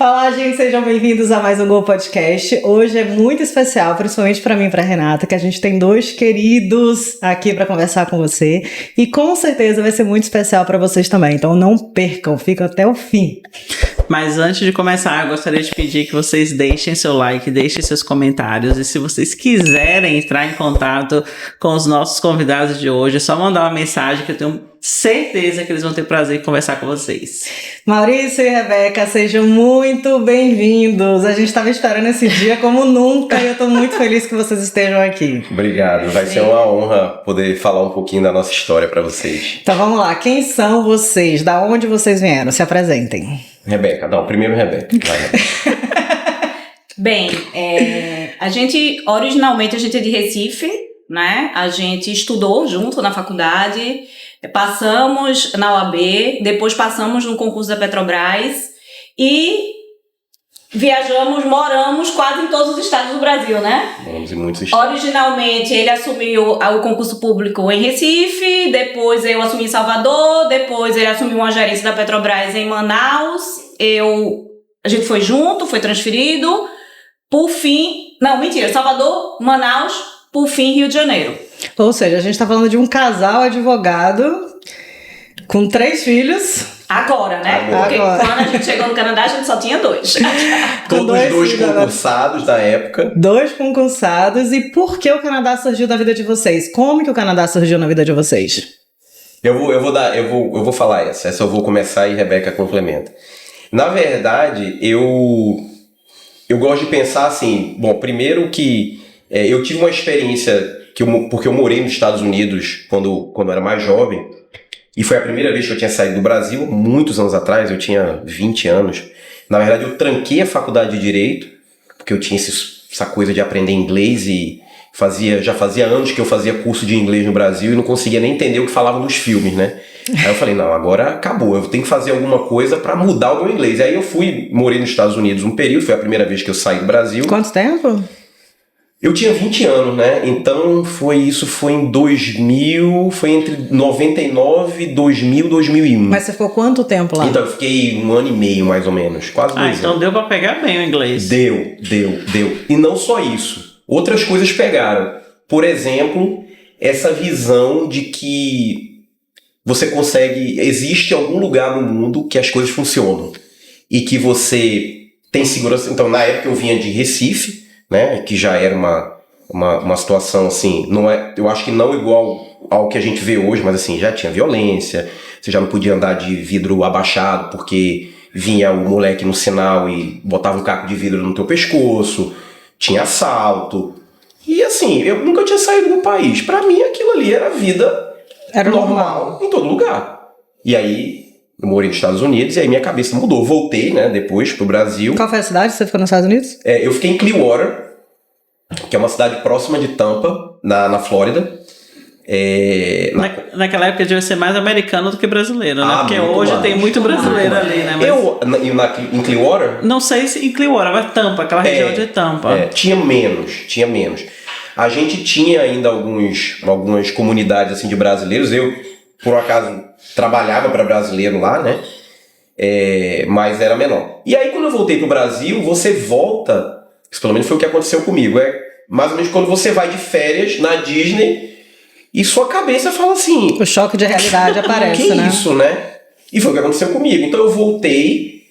Olá, gente, sejam bem-vindos a mais um Go Podcast. Hoje é muito especial, principalmente para mim e para Renata, que a gente tem dois queridos aqui para conversar com você e com certeza vai ser muito especial para vocês também. Então não percam, fica até o fim. Mas antes de começar, eu gostaria de pedir que vocês deixem seu like, deixem seus comentários. E se vocês quiserem entrar em contato com os nossos convidados de hoje, é só mandar uma mensagem que eu tenho certeza que eles vão ter prazer em conversar com vocês. Maurício e Rebeca, sejam muito bem-vindos. A gente estava esperando esse dia como nunca e eu estou muito feliz que vocês estejam aqui. Obrigado, vai ser uma honra poder falar um pouquinho da nossa história para vocês. Então vamos lá, quem são vocês? Da onde vocês vieram? Se apresentem. Rebeca, não, primeiro Rebeca. Vai, Rebeca. Bem, originalmente a gente é de Recife, né? A gente estudou junto na faculdade, passamos na UAB, depois passamos no concurso da Petrobras e moramos quase em todos os estados do Brasil, né? Moramos em muitos estados. Originalmente ele assumiu o concurso público em Recife, depois eu assumi em Salvador, depois ele assumiu uma gerência da Petrobras em Manaus, a gente foi junto, foi transferido, por fim, Salvador, Manaus, por fim Rio de Janeiro. Ou seja, a gente está falando de um casal advogado com 3 filhos. Agora, né? Porque quando a gente chegou no Canadá, a gente só tinha 2. Todos dois concursados da época. 2 concursados. E por que o Canadá surgiu na vida de vocês? Como que o Canadá surgiu na vida de vocês? Eu vou falar essa eu vou começar e Rebeca complementa. Na verdade, eu gosto de pensar assim, bom, primeiro que eu tive uma experiência porque eu morei nos Estados Unidos quando eu era mais jovem, e foi a primeira vez que eu tinha saído do Brasil, muitos anos atrás, eu tinha 20 anos. Na verdade, eu tranquei a faculdade de Direito, porque eu tinha essa coisa de aprender inglês e já fazia anos que eu fazia curso de inglês no Brasil e não conseguia nem entender o que falavam nos filmes, né? Aí eu falei, não, agora acabou, eu tenho que fazer alguma coisa para mudar o meu inglês. Aí eu morei nos Estados Unidos um período, foi a primeira vez que eu saí do Brasil. Quanto tempo? Eu tinha 20 anos, né? Então foi em 2000, foi entre 99, 2000 e 2001. Mas você ficou quanto tempo lá? Então eu fiquei 1 ano e meio, mais ou menos, quase 2 anos. Então deu pra pegar bem o inglês. Deu. E não só isso, outras coisas pegaram. Por exemplo, essa visão de que existe algum lugar no mundo que as coisas funcionam e que você tem segurança. Então na época eu vinha de Recife, né, que já era uma situação assim, eu acho que não igual ao que a gente vê hoje, mas assim, já tinha violência, você já não podia andar de vidro abaixado porque vinha o moleque no sinal e botava um caco de vidro no teu pescoço, tinha assalto, e assim, eu nunca tinha saído do país, pra mim aquilo ali era vida normal em todo lugar. E aí eu morei nos Estados Unidos e aí minha cabeça mudou. Eu voltei, né, depois pro Brasil. Qual foi a cidade que você ficou nos Estados Unidos? Eu fiquei em Clearwater, que é uma cidade próxima de Tampa, na Flórida. Naquela época devia ser mais americano do que brasileiro, né? Porque hoje mais. tem muito brasileiro ali, né? Mas Em Clearwater? não sei se em Clearwater, mas Tampa, aquela região de Tampa. Tinha menos. A gente tinha ainda algumas comunidades assim, de brasileiros. Eu, por acaso, trabalhava para brasileiro lá, né? Mas era menor. E aí, quando eu voltei pro Brasil, você volta, isso pelo menos foi o que aconteceu comigo, mais ou menos quando você vai de férias na Disney e sua cabeça fala assim... O choque de realidade aparece, que né? isso, né? E foi o que aconteceu comigo. Então eu voltei,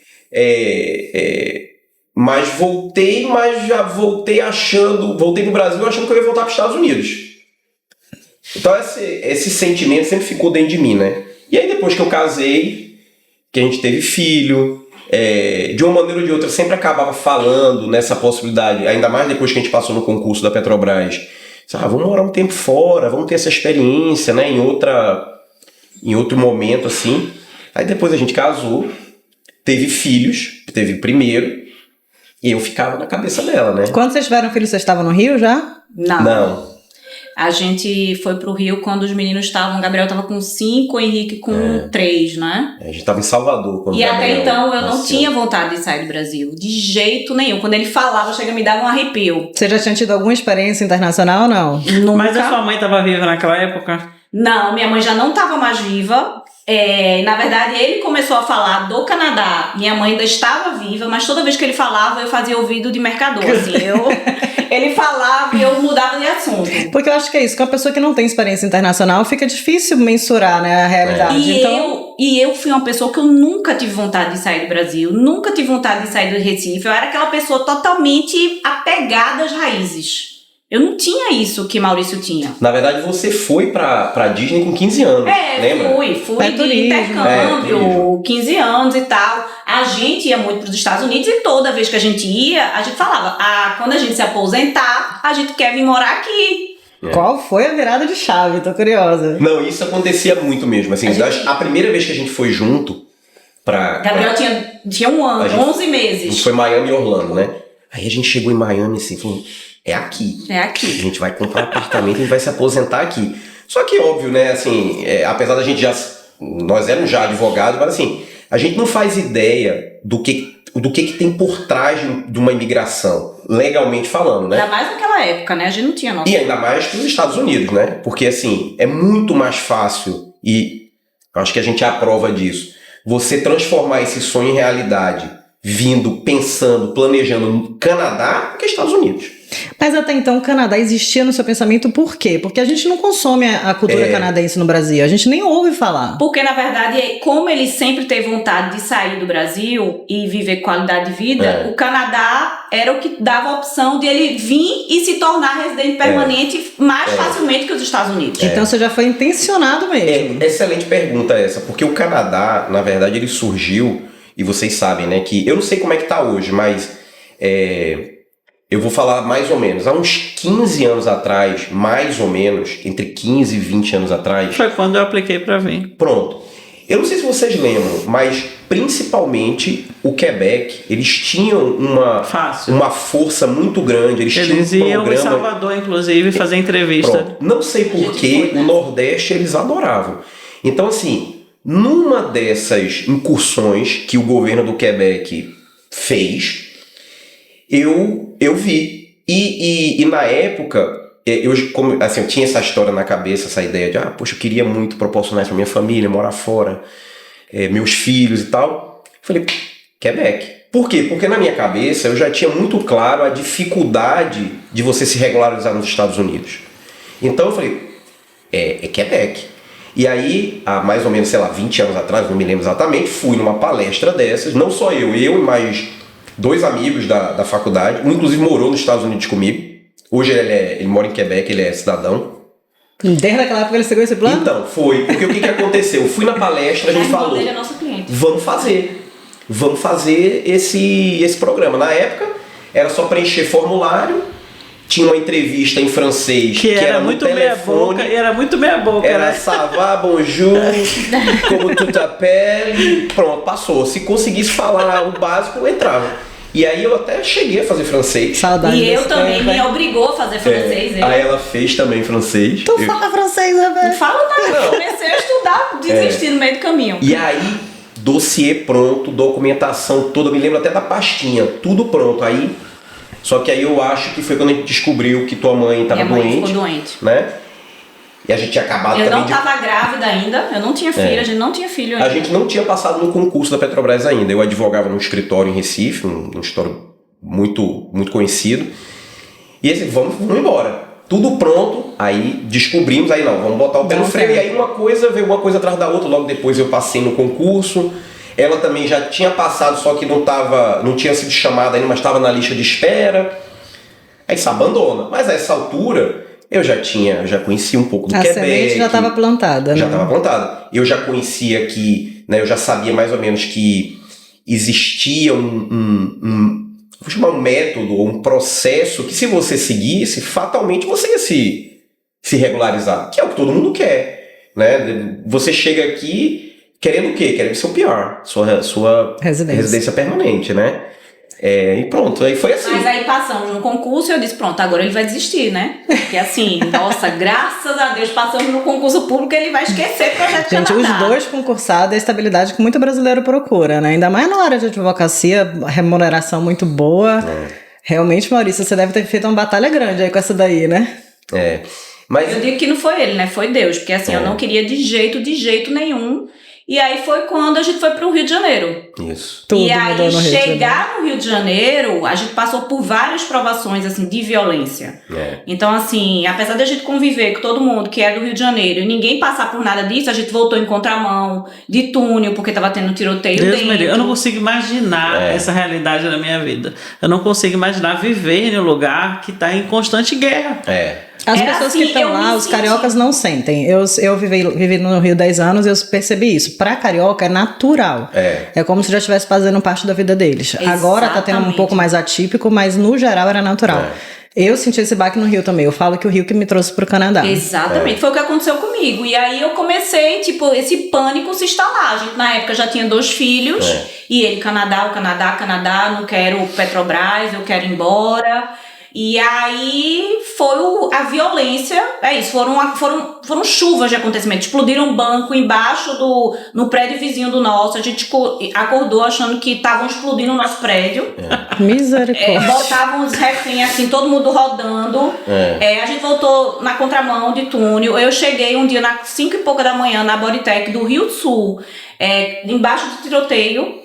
mas já voltei voltei pro Brasil achando que eu ia voltar pros Estados Unidos. Então esse sentimento sempre ficou dentro de mim, né? E aí depois que eu casei, que a gente teve filho, de uma maneira ou de outra eu sempre acabava falando nessa possibilidade, ainda mais depois que a gente passou no concurso da Petrobras. Vamos morar um tempo fora, vamos ter essa experiência, né? Em outro momento, assim. Aí depois a gente casou, teve filhos, teve primeiro, e eu ficava na cabeça dela, né? Quando vocês tiveram filho, vocês estavam no Rio já? Não. A gente foi pro Rio quando os meninos estavam... O Gabriel tava com 5, o Henrique com 3, né? A gente tava em Salvador. Quando e Gabriel até então eu nasceu. não tinha vontade de sair do Brasil. De jeito nenhum. Quando ele falava, chega a me dar um arrepio. Você já tinha tido alguma experiência internacional ou não? Nunca. Mas a sua mãe tava viva naquela época? Não, minha mãe já não estava mais viva. Na verdade, ele começou a falar do Canadá. Minha mãe ainda estava viva, mas toda vez que ele falava, eu fazia ouvido de mercador. Assim, ele falava e eu mudava de assunto. Porque eu acho que é isso, com a pessoa que não tem experiência internacional, fica difícil mensurar, né, a realidade. E eu fui uma pessoa que eu nunca tive vontade de sair do Brasil, nunca tive vontade de sair do Recife. Eu era aquela pessoa totalmente apegada às raízes. Eu não tinha isso que Maurício tinha. Na verdade, você foi pra Disney com 15 anos, lembra? Fui de intercâmbio, 15 anos e tal. A gente ia muito pros Estados Unidos e toda vez que a gente ia, a gente falava, quando a gente se aposentar, a gente quer vir morar aqui. Qual foi a virada de chave? Tô curiosa. Não, isso acontecia muito mesmo. Assim, a primeira vez que a gente foi junto Gabriel tinha um ano, 11 meses. A gente foi Miami e Orlando, né? Aí a gente chegou em Miami assim, falou, é aqui. A gente vai comprar um apartamento e a gente vai se aposentar aqui. Só que óbvio, né, assim, apesar da gente nós éramos já advogados, mas assim, a gente não faz ideia do que tem por trás de uma imigração, legalmente falando, né? Ainda mais naquela época, né? A gente não tinha noção. E ainda mais para os Estados Unidos, né? Porque, assim, é muito mais fácil, e acho que a gente é a prova disso, você transformar esse sonho em realidade, vindo, pensando, planejando no Canadá do que Estados Unidos. Mas até então o Canadá existia no seu pensamento por quê? Porque a gente não consome a cultura canadense no Brasil, a gente nem ouve falar. Porque, na verdade, como ele sempre teve vontade de sair do Brasil e viver qualidade de vida, o Canadá era o que dava a opção de ele vir e se tornar residente permanente mais facilmente que os Estados Unidos. Então você já foi intencionado mesmo. Excelente pergunta essa, porque o Canadá, na verdade, ele surgiu, e vocês sabem, né, que eu não sei como é que tá hoje, mas eu vou falar mais ou menos, há uns 15 anos atrás, mais ou menos, entre 15 e 20 anos atrás... Foi quando eu apliquei para vir. Pronto. Eu não sei se vocês lembram, mas principalmente o Quebec, eles tinham uma força muito grande. Eles tinham iam em Salvador, inclusive, fazer entrevista. Pronto. Não sei porquê, o Nordeste eles adoravam. Então, assim, numa dessas incursões que o governo do Quebec fez... Eu vi. E na época, eu tinha essa história na cabeça, essa ideia de, poxa, eu queria muito proporcionar isso pra minha família, morar fora, meus filhos e tal. Falei, Quebec. Por quê? Porque na minha cabeça eu já tinha muito claro a dificuldade de você se regularizar nos Estados Unidos. Então eu falei, é Quebec. E aí, há mais ou menos, 20 anos atrás, não me lembro exatamente, fui numa palestra dessas, não só eu e mais 2 amigos da faculdade, um inclusive morou nos Estados Unidos comigo. Hoje ele mora em Quebec, ele é cidadão. Desde aquela época ele seguiu esse plano? Então, foi. Porque o que aconteceu? Eu fui na palestra, a gente falou, dele é nosso cliente. Vamos fazer esse programa. Na época, era só preencher formulário, tinha uma entrevista em francês que era muito meia-boca. Era muito meia-boca. Era né? ça va, bonjour, como tu t'appelles. Pronto, passou. Se conseguisse falar o básico, eu entrava. E aí eu até cheguei a fazer francês. Saudade e eu também me obrigou a fazer francês. Aí ela fez também francês. Tu fala francês, né, velho? Não falo nada. Eu comecei a estudar, desisti no meio do caminho. E aí, dossiê pronto, documentação toda. Eu me lembro até da pastinha, tudo pronto. Aí... Só que aí eu acho que foi quando a gente descobriu que tua mãe estava doente. Minha mãe ficou doente. Né? E a gente tinha acabado também. Eu não estava grávida ainda, eu não tinha filho, a gente não tinha filho ainda. A gente não tinha passado no concurso da Petrobras ainda. Eu advogava num escritório em Recife, um escritório muito, muito conhecido. E assim, vamos embora. Tudo pronto, aí descobrimos, aí não, vamos botar o pé no freio. E aí veio uma coisa atrás da outra. Logo depois eu passei no concurso. Ela também já tinha passado, só que não tinha sido chamada ainda, mas estava na lista de espera. Aí se abandona. Mas a essa altura, eu já conhecia um pouco do Quebec. A semente já estava plantada, né? Já estava plantada. Eu já conhecia que, né, eu já sabia mais ou menos que existia vou chamar um método, um processo que se você seguisse, fatalmente você ia se regularizar. Que é o que todo mundo quer, né? Você chega aqui... Querendo o quê? Querendo seu PR, sua residência permanente, né? E pronto, aí foi assim. Mas aí passamos no concurso e eu disse, pronto, agora ele vai desistir, né? Porque assim, nossa, graças a Deus passamos no concurso público, ele vai esquecer o projeto Gente, Canadá. Os dois concursados é a estabilidade que muito brasileiro procura, né? Ainda mais na área de advocacia, remuneração muito boa. Realmente, Maurício, você deve ter feito uma batalha grande aí com essa daí, né? Mas Eu digo que não foi ele, né? Foi Deus. Porque assim, eu não queria de jeito nenhum. E aí foi quando a gente foi pro Rio de Janeiro. isso. Tudo e aí, mudou no Rio de Janeiro. chegar no Rio de Janeiro, a gente passou por várias provações, assim, de violência. É. Então, assim, apesar da gente conviver com todo mundo que é do Rio de Janeiro e ninguém passar por nada disso, a gente voltou em contramão, de túnel, porque tava tendo tiroteio Deus dentro. me livre. Eu não consigo imaginar essa realidade na minha vida. Eu não consigo imaginar viver em um lugar que está em constante guerra. As Era pessoas assim, que estão eu lá, me os senti. cariocas não sentem. Eu vivi no Rio 10 anos e eu percebi isso. Pra carioca é natural. É como se já estivesse fazendo parte da vida deles. Agora tá tendo um Exatamente. pouco mais atípico, mas no geral era natural. Eu senti esse baque no Rio também. Eu falo que o Rio que me trouxe pro Canadá. Exatamente, foi o que aconteceu comigo. E aí eu comecei, tipo, esse pânico se instalar. A gente, na época, já tinha 2 filhos. E ele, Canadá, não quero Petrobras, eu quero ir embora. E aí foi a violência, é isso, foram chuvas de acontecimento. Explodiram um banco embaixo no prédio vizinho do nosso. A gente acordou achando que estavam explodindo o nosso prédio. Misericórdia. Botavam os reféns assim, todo mundo rodando. A gente voltou na contramão de túnel. Eu cheguei um dia, nas 5 e pouca da manhã, na Bodytech do Rio Sul, embaixo do tiroteio.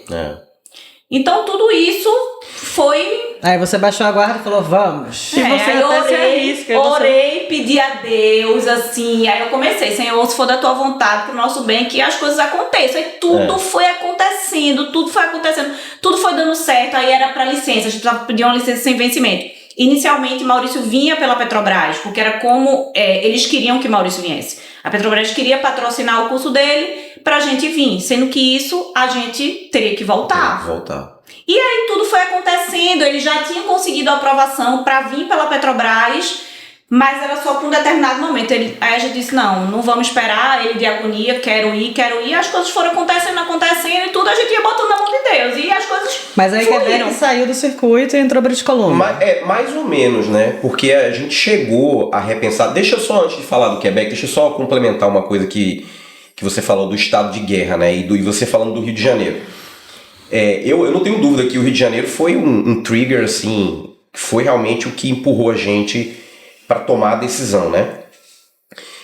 Então tudo isso foi... Aí você baixou a guarda e falou, vamos. E você aí até se arrisca, orei, pedi a Deus, assim, aí eu comecei, Senhor, se for da tua vontade, pro nosso bem, que as coisas aconteçam. E tudo foi acontecendo, tudo foi dando certo, aí era pra licença, a gente precisava pedir uma licença sem vencimento. Inicialmente, Maurício vinha pela Petrobras, porque era como eles queriam que Maurício viesse. A Petrobras queria patrocinar o curso dele pra gente vir, sendo que isso a gente teria que voltar. E aí tudo foi acontecendo, ele já tinha conseguido a aprovação para vir pela Petrobras, mas era só por um determinado momento. Aí a gente disse, não vamos esperar, ele de agonia, quero ir. As coisas foram acontecendo e tudo a gente ia botando na mão de Deus. E as coisas Mas aí fluíram. Quebec saiu do circuito e entrou British Columbia. Mais ou menos, né? Porque a gente chegou a repensar. Deixa eu só, antes de falar do Quebec, deixa eu só complementar uma coisa que você falou do estado de guerra, né? E você falando do Rio de Janeiro. Eu não tenho dúvida que o Rio de Janeiro foi um trigger, assim, que foi realmente o que empurrou a gente para tomar a decisão, né?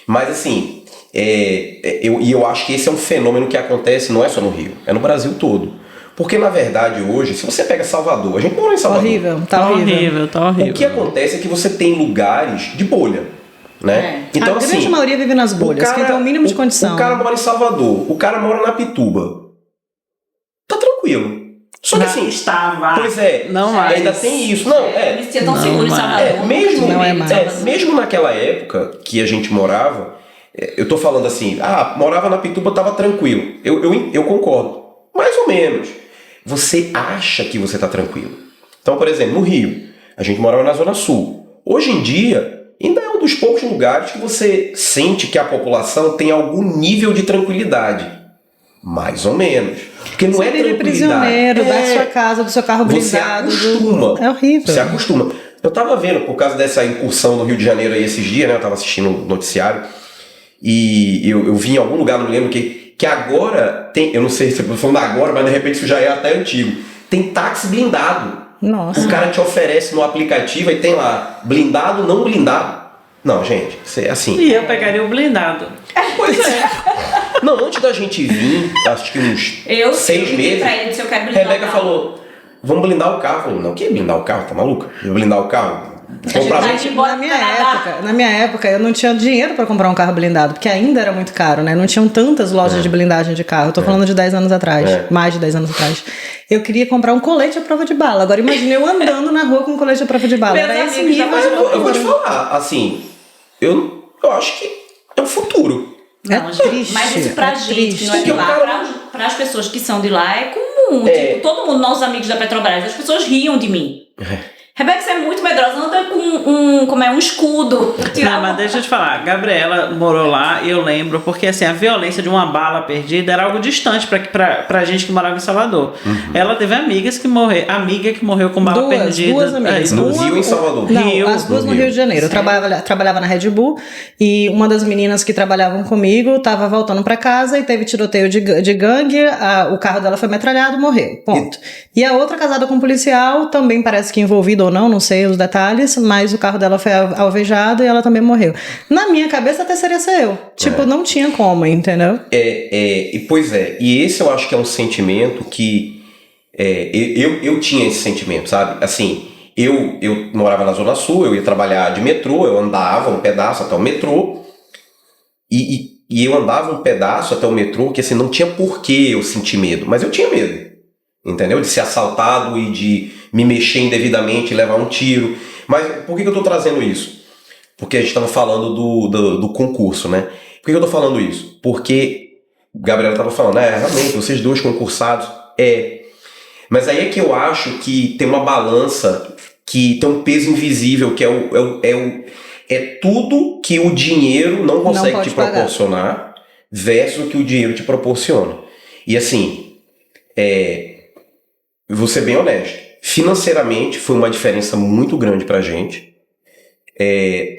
Mas, assim, eu acho que esse é um fenômeno que acontece não é só no Rio, é no Brasil todo. Porque, na verdade, hoje, se você pega Salvador, a gente mora em Salvador. Tá horrível. O que acontece é que você tem lugares de bolha, né? Então, a grande maioria vive nas bolhas, que tem o mínimo de condição. O cara mora em Salvador, o cara mora na Pituba. Tá tranquilo. Só que assim... Estava. Pois é. Não mais. Ainda tem isso. Eu me sentia tão seguro em Salvador. Mesmo naquela época que a gente morava, eu tô falando assim, morava na Pituba, tava tranquilo. Eu concordo. Mais ou menos. Você acha que você tá tranquilo. Então, por exemplo, no Rio, a gente morava na Zona Sul. Hoje em dia, ainda é um dos poucos lugares que você sente que a população tem algum nível de tranquilidade. Mais ou menos. Porque não você é vive tranquilidade. prisioneiro, da sua casa, do seu carro blindado. Você acostuma. É horrível. Você acostuma. Eu tava vendo, por causa dessa incursão no Rio de Janeiro aí esses dias, né? Eu tava assistindo o noticiário. E eu vi em algum lugar, não me lembro, que agora tem... Eu não sei se eu tô falando agora, mas de repente isso já é até antigo. Tem táxi blindado. Nossa. O cara te oferece no aplicativo e tem lá, blindado, não blindado. Não, gente, isso é assim. E eu pegaria o blindado. Pois é. Não, antes da gente vir, acho que uns 6 meses, pra ele, se eu quero blindar Rebeca o carro. falou, vamos blindar o carro. Eu falei, não, o que blindar o carro? Tá maluca? Eu blindar o carro? Comprar vai muito. embora Na minha época, eu não tinha dinheiro pra comprar um carro blindado, porque ainda era muito caro, né? Não tinham tantas lojas de blindagem de carro. Eu tô falando de 10 anos atrás, mais de 10 anos atrás. Eu queria comprar um colete à prova de bala. Agora imagine eu andando na rua com um colete à prova de bala. Era esse nível Mas de eu vou te loucura. falar, assim, eu acho que é o futuro. É Não, triste. mas isso pra gente, que não é de Porque o lá, cara- para as pessoas que são de lá, é comum. Tipo, todo mundo, nossos amigos da Petrobras, as pessoas riam de mim. Rebeca, você é muito medrosa, anda com um escudo. Não, mas deixa eu te falar, Gabriela morou lá e eu lembro, porque assim, a violência de uma bala perdida era algo distante pra gente que morava em Salvador. Ela teve amiga que morreu com bala perdida. Duas amigas. No Uma- Rio e em Salvador. Não, Rio, as duas no no Rio. Rio de Janeiro. Eu trabalhava na Red Bull e uma das meninas que trabalhavam comigo tava voltando pra casa e teve tiroteio de gangue, o carro dela foi metralhado, morreu. Ponto. E a outra, casada com um policial, também parece que envolvida ou não sei os detalhes, mas o carro dela foi alvejado e ela também morreu. Na minha cabeça até seria ser eu. Tipo, não tinha como, entendeu? Pois é, e esse eu acho que é um sentimento que eu tinha esse sentimento, sabe? Assim, eu morava na Zona Sul, eu ia trabalhar de metrô, eu andava um pedaço até o metrô, e eu andava um pedaço até o metrô que assim, não tinha porquê eu sentir medo, mas eu tinha medo, entendeu? De ser assaltado e de me mexer indevidamente e levar um tiro. Mas por que eu tô trazendo isso? Porque a gente estava falando do concurso, né? Por que eu tô falando isso? Porque Gabriela estava falando, realmente, vocês dois concursados, mas aí é que eu acho que tem uma balança que tem um peso invisível, que é tudo que o dinheiro não consegue te proporcionar versus o que o dinheiro te proporciona. E assim, vou ser bem honesto, financeiramente foi uma diferença muito grande pra gente.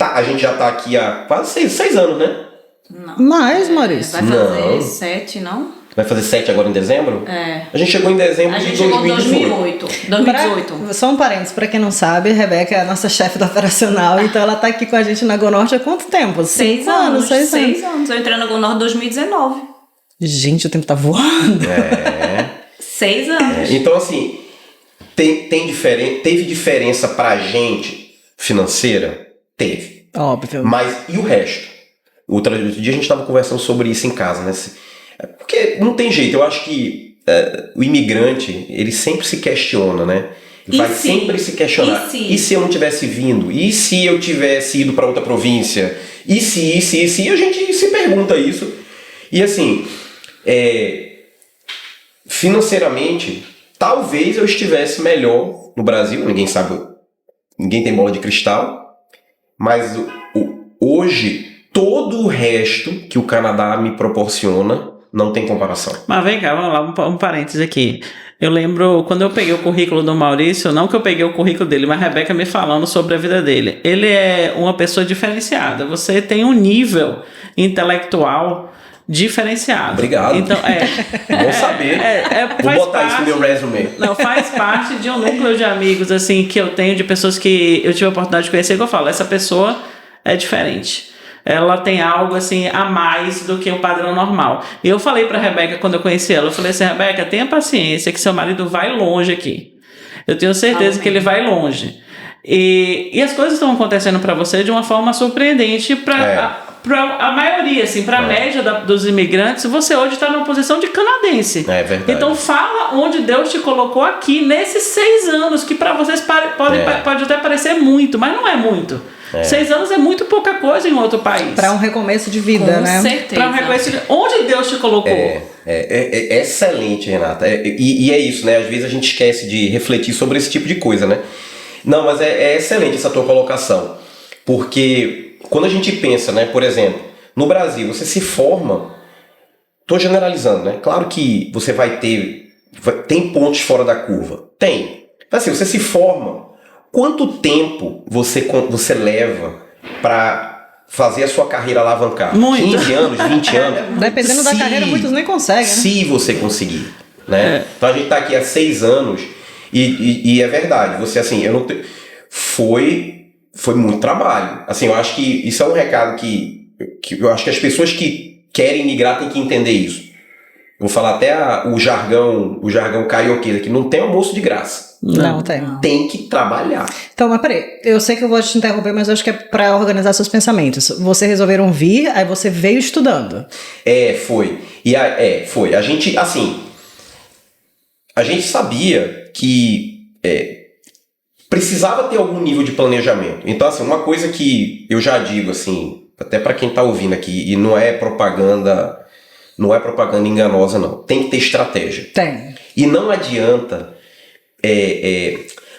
A gente já tá aqui há quase 6 anos, né? Não. Mais, Maurício? Vai fazer 7, não? Vai fazer 7 agora em dezembro? A gente chegou em dezembro de 2018. 2018. Só um parênteses, pra quem não sabe, a Rebeca é a nossa chefe do operacional, então ela tá aqui com a gente na Gonorte há quanto tempo? 6 anos. 6 anos. Eu entrei na Gonorte em 2019. Gente, o tempo tá voando. 6 anos. Então, assim, teve diferença pra gente financeira? Teve. Óbvio. Mas e o resto? Outro dia a gente estava conversando sobre isso em casa, né? Porque não tem jeito, eu acho que o imigrante, ele sempre se questiona, né? Vai sempre se questionar. E se eu não tivesse vindo? E se eu tivesse ido para outra província? E se? E a gente se pergunta isso. E assim, financeiramente, talvez eu estivesse melhor no Brasil, ninguém sabe, ninguém tem bola de cristal, mas hoje todo o resto que o Canadá me proporciona não tem comparação. Mas vem cá, vamos lá, um parênteses aqui. Eu lembro, quando eu peguei o currículo do Maurício, não que eu peguei o currículo dele, mas a Rebeca me falando sobre a vida dele. Ele é uma pessoa diferenciada. Você tem um nível intelectual diferenciado. Obrigado. Então, bom saber. Vou botar isso no meu resume. Não, faz parte de um núcleo de amigos, assim, que eu tenho, de pessoas que eu tive a oportunidade de conhecer, que eu falo, essa pessoa é diferente. Ela tem algo assim a mais do que o padrão normal. E eu falei pra Rebeca quando eu conheci ela, eu falei assim, Rebeca, tenha paciência que seu marido vai longe aqui. Eu tenho certeza que ele vai longe. E as coisas estão acontecendo pra você de uma forma surpreendente pra a maioria, assim, pra média dos imigrantes, você hoje está numa posição de canadense. É verdade. Então fala onde Deus te colocou aqui nesses 6 anos, que pra vocês pode até parecer muito, mas não é muito. 6 anos é muito pouca coisa em outro país. Para um recomeço de vida, né? Com certeza. Para um recomeço de... Onde Deus te colocou? É excelente, Renata. E é isso, né? Às vezes a gente esquece de refletir sobre esse tipo de coisa, né? Não, mas é excelente essa tua colocação. Porque quando a gente pensa, né? Por exemplo, no Brasil, você se forma... Estou generalizando, né? Claro que você vai ter... Tem pontos fora da curva. Tem. Mas assim, você se forma... Quanto tempo você leva para fazer a sua carreira alavancar? Muito. 15 anos, 20 anos? Dependendo da carreira, muitos nem conseguem, né? Se você conseguir, né? Então a gente está aqui há 6 anos e é verdade. Você, assim, foi muito trabalho. Assim, eu acho que isso é um recado que eu acho que as pessoas que querem migrar têm que entender isso. Vou falar até o jargão carioquês aqui, não tem almoço de graça. Não tem. Tem que trabalhar. Então, mas peraí, eu sei que eu vou te interromper, mas eu acho que é pra organizar seus pensamentos. Vocês resolveram vir, aí você veio estudando. Foi. Foi. A gente sabia que precisava ter algum nível de planejamento. Então, assim, uma coisa que eu já digo, assim, até para quem tá ouvindo aqui, e não é propaganda enganosa, não. Tem que ter estratégia. Tem. E não adianta...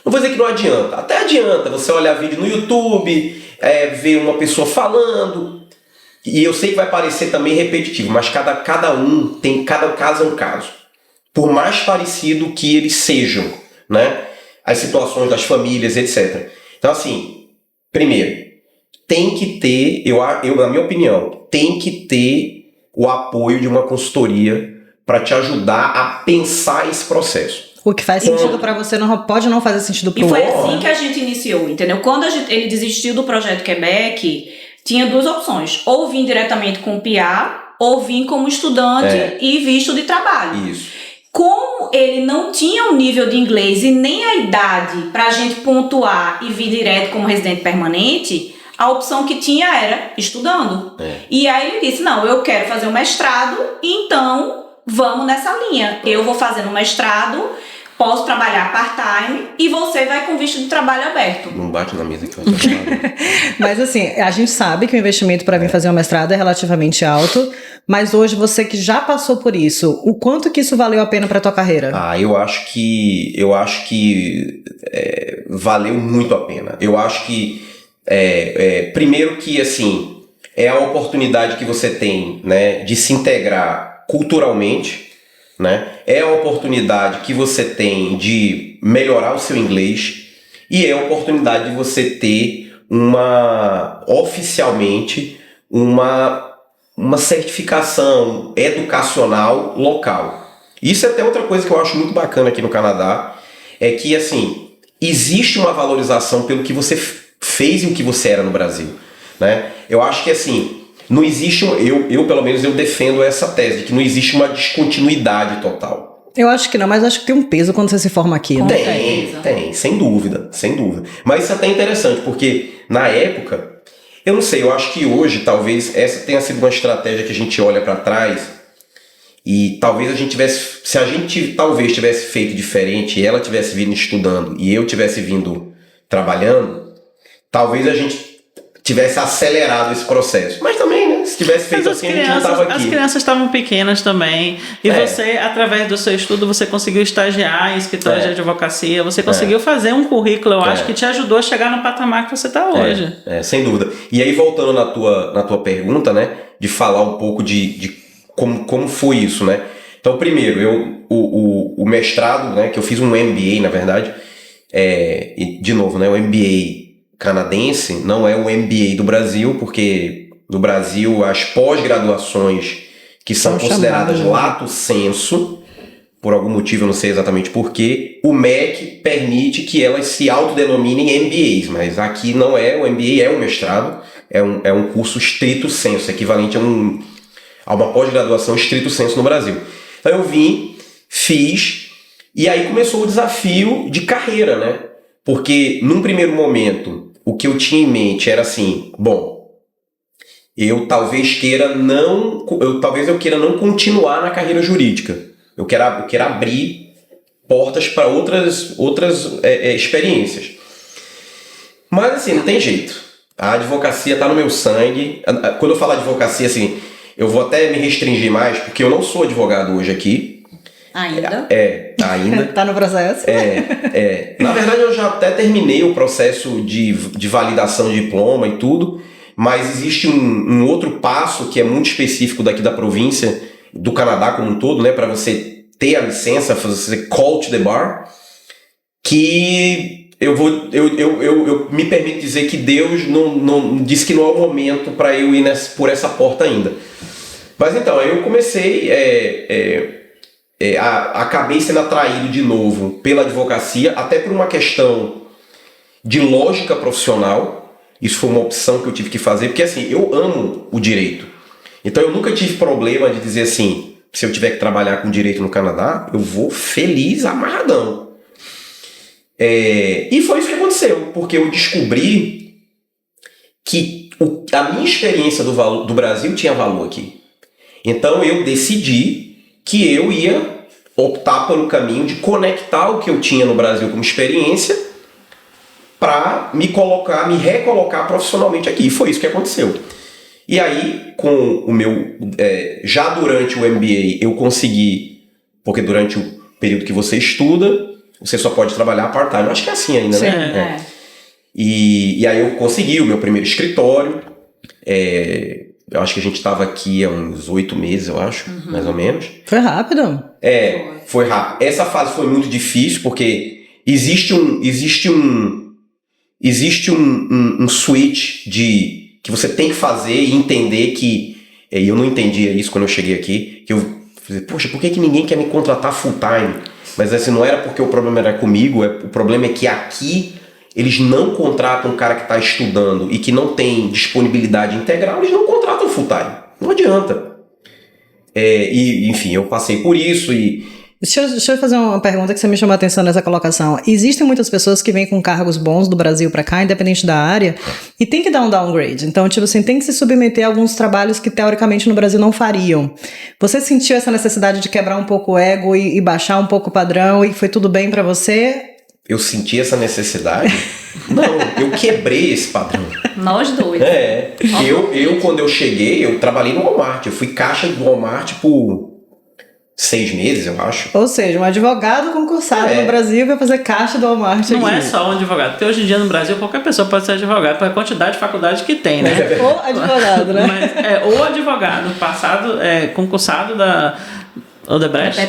não vou dizer que não adianta. Até adianta você olhar vídeo no YouTube, ver uma pessoa falando. E eu sei que vai parecer também repetitivo, mas cada caso é um caso. Por mais parecido que eles sejam, né? As situações das famílias, etc. Então, assim, primeiro, tem que ter, na minha opinião, tem que ter o apoio de uma consultoria para te ajudar a pensar esse processo. O que faz sentido pra você não pode não fazer sentido pro E foi outro. assim que a gente iniciou, entendeu? Quando ele desistiu do Projeto Quebec, tinha duas opções. Ou vir diretamente com o PIA, ou vir como estudante e visto de trabalho. Isso. Como ele não tinha o nível de inglês e nem a idade pra gente pontuar e vir direto como residente permanente, a opção que tinha era estudando. E aí ele disse, não, eu quero fazer um mestrado, então vamos nessa linha. Eu vou fazendo um mestrado, posso trabalhar part-time e você vai com visto de trabalho aberto. Não bate na mesa que eu tô falando. Mas assim, a gente sabe que o investimento para vir fazer um mestrado é relativamente alto, mas hoje você que já passou por isso, o quanto que isso valeu a pena para tua carreira? Eu acho que valeu muito a pena. Eu acho que primeiro que assim é a oportunidade que você tem, né, de se integrar culturalmente, né? É a oportunidade que você tem de melhorar o seu inglês e é a oportunidade de você ter oficialmente uma certificação educacional local. Isso é até outra coisa que eu acho muito bacana aqui no Canadá, é que assim, existe uma valorização pelo que você fez e o que você era no Brasil, né? Eu acho que assim, não existe, pelo menos eu defendo essa tese, de que não existe uma descontinuidade total. Eu acho que não, mas acho que tem um peso quando você se forma aqui, né? Tem, sem dúvida. Mas isso é até interessante, porque na época, eu não sei, eu acho que hoje talvez essa tenha sido uma estratégia que a gente olha para trás e talvez se a gente talvez tivesse feito diferente e ela tivesse vindo estudando e eu tivesse vindo trabalhando, talvez a gente tivesse acelerado esse processo. Mas também, né? Se tivesse feito assim, a gente não estava aqui. As crianças estavam pequenas também. E você, através do seu estudo, você conseguiu estagiar em escritório de advocacia. Você conseguiu fazer um currículo, eu acho, que te ajudou a chegar no patamar que você está hoje. Sem dúvida. E aí, voltando na tua pergunta, né? De falar um pouco de como foi isso, né? Então, primeiro, o mestrado, né? Que eu fiz um MBA, na verdade. E, de novo, né? O MBA canadense não é o MBA do Brasil, porque no Brasil as pós-graduações que são consideradas lato sensu, por algum motivo, eu não sei exatamente porquê, o MEC permite que elas se autodenominem MBAs, mas aqui não é, o MBA é um mestrado, é um curso stricto sensu, equivalente a uma pós-graduação stricto sensu no Brasil. Então eu fiz, e aí começou o desafio de carreira, né? Porque num primeiro momento o que eu tinha em mente era assim, bom, talvez eu queira não continuar na carreira jurídica. Eu quero abrir portas para outras experiências. Mas assim, não tem jeito. A advocacia está no meu sangue. Quando eu falo advocacia, assim, eu vou até me restringir mais, porque eu não sou advogado hoje aqui. Ainda? Ainda. Tá no processo? Na verdade, eu já até terminei o processo de validação de diploma e tudo, mas existe um outro passo que é muito específico daqui da província, do Canadá como um todo, né, para você ter a licença, fazer call to the bar, que eu me permito dizer que Deus não disse que não é o momento para eu ir por essa porta ainda. Mas então, aí eu comecei... acabei sendo atraído de novo pela advocacia, até por uma questão de lógica profissional. Isso foi uma opção que eu tive que fazer, porque assim, eu amo o direito. Então eu nunca tive problema de dizer assim, se eu tiver que trabalhar com direito no Canadá, eu vou feliz, amarradão. E foi isso que aconteceu, porque eu descobri que a minha experiência do Brasil tinha valor aqui. Então eu decidi que eu ia optar pelo caminho de conectar o que eu tinha no Brasil como experiência para me recolocar profissionalmente aqui. E foi isso que aconteceu. E aí, com o meu... já durante o MBA, eu consegui... Porque durante o período que você estuda, você só pode trabalhar part-time. Acho que é assim ainda, né? E aí eu consegui o meu primeiro escritório. Eu acho que a gente estava aqui há uns 8 meses, eu acho, mais ou menos. Foi rápido. Foi rápido. Essa fase foi muito difícil, porque existe um switch que você tem que fazer e entender que... eu não entendia isso quando eu cheguei aqui, que eu falei, poxa, por que ninguém quer me contratar full time? Mas assim, não era porque o problema era comigo, o problema é que aqui eles não contratam um cara que está estudando e que não tem disponibilidade integral, eles não contratam full time. Não adianta. Enfim, eu passei por isso e... Deixa eu fazer uma pergunta que você me chamou a atenção nessa colocação. Existem muitas pessoas que vêm com cargos bons do Brasil para cá, independente da área, e tem que dar um downgrade. Então, tipo assim, tem que se submeter a alguns trabalhos que, teoricamente, no Brasil não fariam. Você sentiu essa necessidade de quebrar um pouco o ego e baixar um pouco o padrão e foi tudo bem para você? Eu senti essa necessidade? Não, eu quebrei esse padrão. Nós dois. Eu quando eu cheguei, eu trabalhei no Walmart. Eu fui caixa do Walmart por 6 meses, eu acho. Ou seja, um advogado concursado no Brasil vai fazer caixa do Walmart. Não é só um advogado, porque hoje em dia no Brasil qualquer pessoa pode ser advogado, pela quantidade de faculdade que tem, né? Ou advogado, né? Mas, ou advogado, concursado da Odebrecht,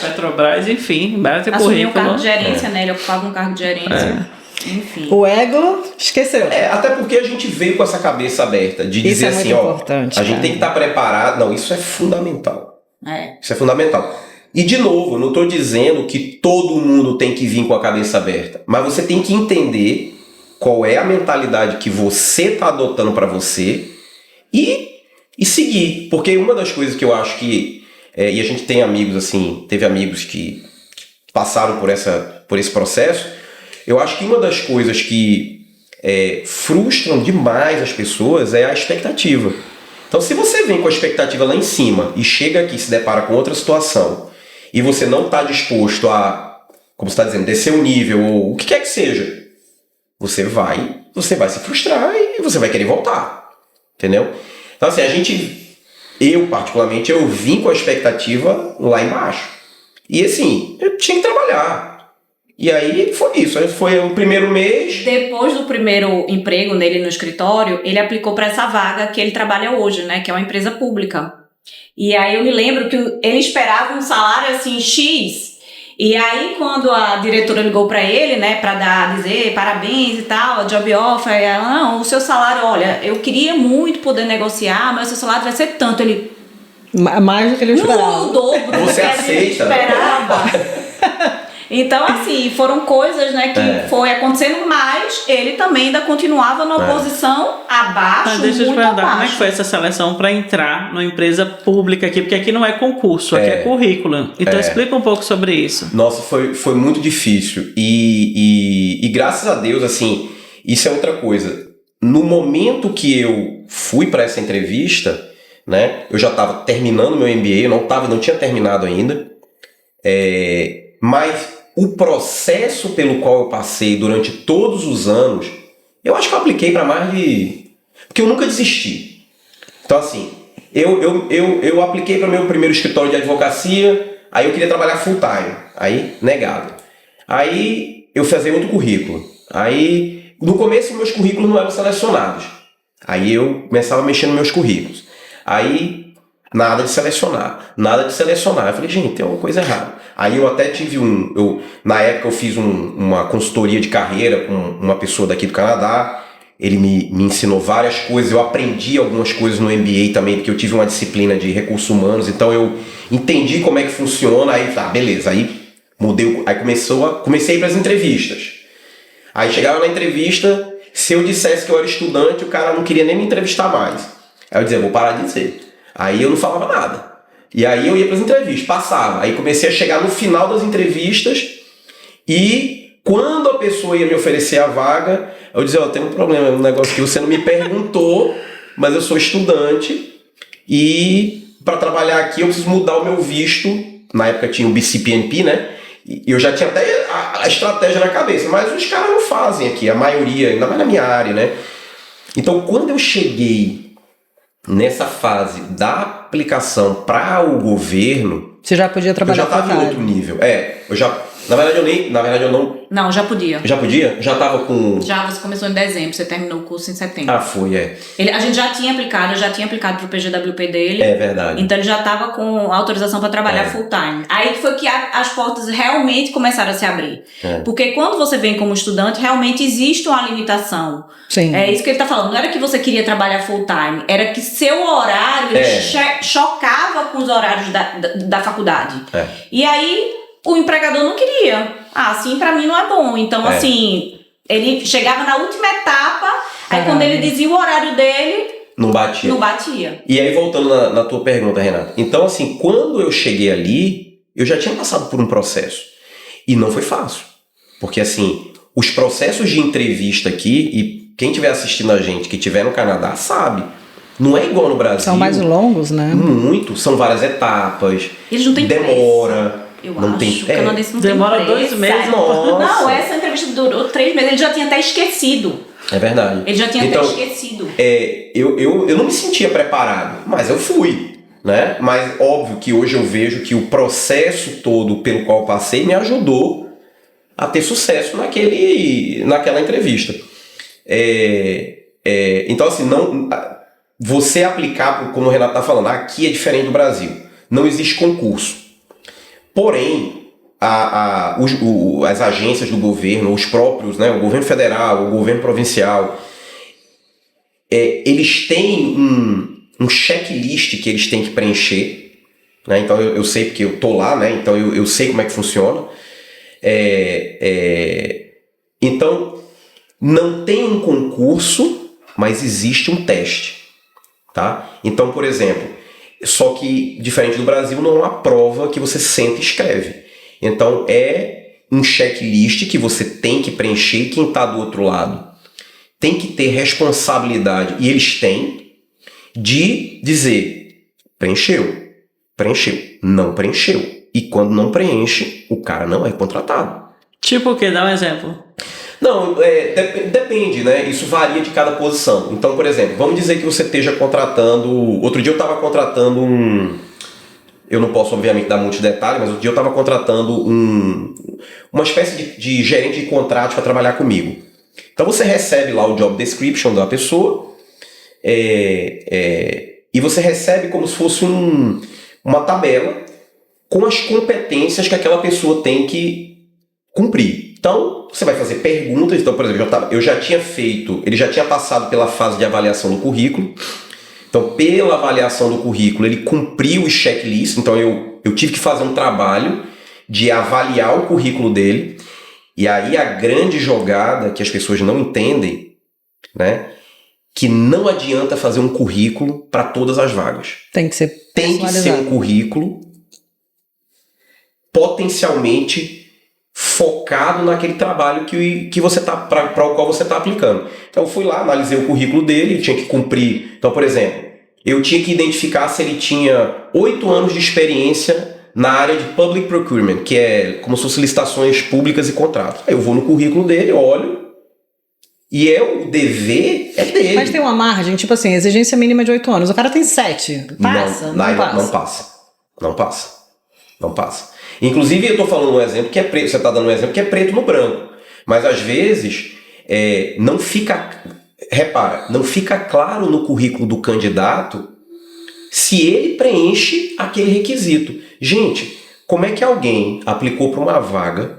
Petrobras, enfim, bate Assumiu currículo. um cargo de gerência, né? Ele ocupava um cargo de gerência. Enfim. O ego esqueceu. Até porque a gente veio com essa cabeça aberta de dizer assim, importante, a gente tem que estar preparado. Não, isso é fundamental. Isso é fundamental. E de novo, eu não estou dizendo que todo mundo tem que vir com a cabeça aberta, mas você tem que entender qual é a mentalidade que você está adotando para você e seguir. Porque uma das coisas que eu acho que e a gente tem amigos assim, teve amigos que passaram por esse processo. Eu acho que uma das coisas que frustram demais as pessoas é a expectativa. Então, se você vem com a expectativa lá em cima e chega aqui e se depara com outra situação e você não está disposto a, como você está dizendo, descer o nível ou o que quer que seja, você vai se frustrar e você vai querer voltar. Entendeu? Então, assim, eu particularmente, eu vim com a expectativa lá embaixo. E assim, eu tinha que trabalhar. E aí foi isso, aí foi o primeiro mês. Depois do primeiro emprego nele no escritório, ele aplicou para essa vaga que ele trabalha hoje, né, que é uma empresa pública. E aí eu me lembro que ele esperava um salário assim X. E aí quando a diretora ligou para ele, né, para dizer parabéns e tal, a job offer, ela, não, o seu salário, olha, eu queria muito poder negociar, mas o seu salário vai ser tanto. Ele mais do que ele esperava. O dobro você do que aceita. ele esperava. Então, assim, foram coisas, né, que foi acontecendo, mas ele também ainda continuava numa posição abaixo, Mas deixa eu te muito perguntar, abaixo. como é que foi essa seleção para entrar numa empresa pública aqui? Porque aqui não é concurso, aqui é currículo. Então explica um pouco sobre isso. Nossa, foi muito difícil. E graças a Deus, assim, isso é outra coisa. No momento que eu fui para essa entrevista, né, eu já estava terminando meu MBA, eu não tinha terminado ainda, mas o processo pelo qual eu passei durante todos os anos, eu acho que eu apliquei para mais de... Porque eu nunca desisti. Então, assim, eu apliquei para o meu primeiro escritório de advocacia, aí eu queria trabalhar full time, aí negado. Aí eu fazia outro currículo. Aí, no começo, meus currículos não eram selecionados. Aí eu começava a mexer nos meus currículos. Aí, nada de selecionar. Eu falei, gente, tem alguma coisa errada. Aí eu até tive na época eu fiz uma consultoria de carreira com uma pessoa daqui do Canadá. Ele me ensinou várias coisas, eu aprendi algumas coisas no MBA também, porque eu tive uma disciplina de recursos humanos, então eu entendi como é que funciona, aí beleza, aí mudei, aí comecei a ir para as entrevistas. Aí chegava na entrevista, se eu dissesse que eu era estudante, o cara não queria nem me entrevistar mais. Aí eu dizia, vou parar de dizer. Aí eu não falava nada. E aí eu ia para as entrevistas, passava. Aí comecei a chegar no final das entrevistas e quando a pessoa ia me oferecer a vaga, eu dizia, tem um problema, um negócio que você não me perguntou, mas eu sou estudante e para trabalhar aqui eu preciso mudar o meu visto. Na época tinha o BCPNP, né? E eu já tinha até a estratégia na cabeça, mas os caras não fazem aqui, a maioria, ainda mais na minha área, né? Então quando eu cheguei nessa fase da aplicação para o governo, você já podia trabalhar? Eu já estava em outro nível. Na verdade eu não. Não, já podia. Já podia? Já estava com. Já, você começou em dezembro, você terminou o curso em setembro. A gente já tinha aplicado pro PGWP dele. É verdade. Então ele já estava com autorização para trabalhar full time. Aí foi que as portas realmente começaram a se abrir. Porque quando você vem como estudante, realmente existe uma limitação. Sim. É isso que ele está falando. Não era que você queria trabalhar full time, era que seu horário chocava com os horários da faculdade. E aí o empregador não queria. Assim pra mim não é bom. Então, assim, ele chegava na última etapa, aí quando ele dizia o horário dele, não batia. Não batia. E aí, voltando na tua pergunta, Renata. Então, assim, quando eu cheguei ali, eu já tinha passado por um processo. E não foi fácil. Porque, assim, os processos de entrevista aqui, e quem estiver assistindo a gente, que estiver no Canadá, sabe. Não é igual no Brasil. São mais longos, né? Muito. São várias etapas. Eles não têm demora. Eu não acho tem, que o canadense não demora tem 2 meses. Nossa. Não, essa entrevista durou 3 meses. Ele já tinha até esquecido. É verdade. Ele já tinha então, até esquecido. Eu não me sentia preparado, mas eu fui. Né? Mas óbvio que hoje eu vejo que o processo todo pelo qual eu passei me ajudou a ter sucesso naquela entrevista. Então, assim, não, você aplicar, como o Renato está falando, aqui é diferente do Brasil. Não existe concurso. Porém, as agências do governo, os próprios, né, o governo federal, o governo provincial, eles têm um checklist que eles têm que preencher. Né? Então, eu sei porque eu tô lá, né? Então eu sei como é que funciona. Então, não tem um concurso, mas existe um teste. Tá? Então, por exemplo, só que, diferente do Brasil, não é uma prova que você senta e escreve. Então, é um checklist que você tem que preencher e quem está do outro lado tem que ter responsabilidade, e eles têm, de dizer, preencheu, não preencheu. E quando não preenche, o cara não é contratado. Tipo o quê? Dá um exemplo. Não, depende, né? Isso varia de cada posição. Então, por exemplo, vamos dizer que você esteja contratando... Outro dia eu estava contratando eu não posso, obviamente, dar muitos detalhes, mas outro dia eu estava contratando uma espécie de gerente de contratos para trabalhar comigo. Então você recebe lá o job description da pessoa e você recebe como se fosse uma tabela com as competências que aquela pessoa tem que cumprir. Então, você vai fazer perguntas. Então, por exemplo, ele já tinha passado pela fase de avaliação do currículo. Então, pela avaliação do currículo, ele cumpriu os checklists. Então, eu tive que fazer um trabalho de avaliar o currículo dele. E aí, a grande jogada que as pessoas não entendem, né? Que não adianta fazer um currículo para todas as vagas. Tem que ser um currículo potencialmente focado naquele trabalho que você tá para o qual você está aplicando. Então eu fui lá, analisei o currículo dele, ele tinha que cumprir. Então, por exemplo, eu tinha que identificar se ele tinha 8 anos de experiência na área de public procurement, que é como se fossem licitações públicas e contratos. Aí eu vou no currículo dele, olho, e o dever é dele. Mas tem uma margem, tipo assim, exigência mínima de 8 anos. O cara tem 7. Passa? Não passa. Inclusive, eu estou falando um exemplo que é preto. Você está dando um exemplo que é preto no branco. Mas, às vezes, não fica... Repara, não fica claro no currículo do candidato se ele preenche aquele requisito. Gente, como é que alguém aplicou para uma vaga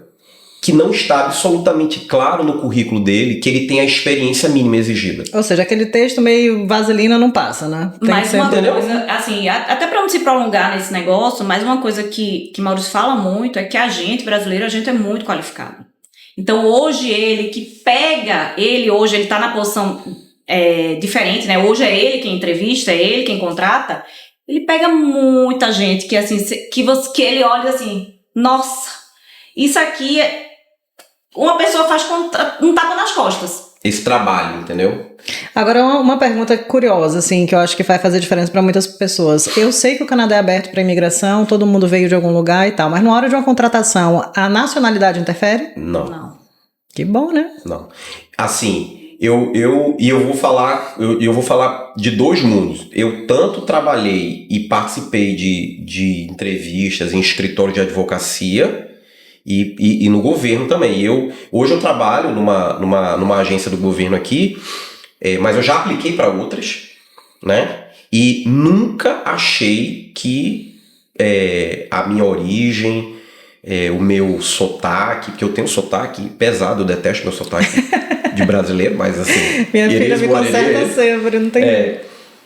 que não está absolutamente claro no currículo dele que ele tem a experiência mínima exigida? Ou seja, aquele texto meio vaselina não passa, né? Mas uma coisa, assim, até para não se prolongar nesse negócio, mas uma coisa que Maurício fala muito é que a gente, brasileiro, a gente é muito qualificado. Então, hoje, hoje ele está na posição diferente, né? Hoje é ele quem entrevista, é ele quem contrata. Ele pega muita gente que, assim, que ele olha assim, nossa, isso aqui uma pessoa faz um tapa nas costas. Esse trabalho, entendeu? Agora, uma pergunta curiosa, assim, que eu acho que vai fazer diferença para muitas pessoas. Eu sei que o Canadá é aberto para imigração, todo mundo veio de algum lugar e tal, mas na hora de uma contratação, a nacionalidade interfere? Não. Que bom, né? Não. Assim, eu vou falar de dois mundos. Eu tanto trabalhei e participei de entrevistas em escritório de advocacia e no governo também. Hoje eu trabalho numa agência do governo aqui, mas eu já apliquei para outras, né? E nunca achei que a minha origem, o meu sotaque, porque eu tenho sotaque pesado, eu detesto meu sotaque de brasileiro, mas assim... Minha filha me conserta sempre, não tem...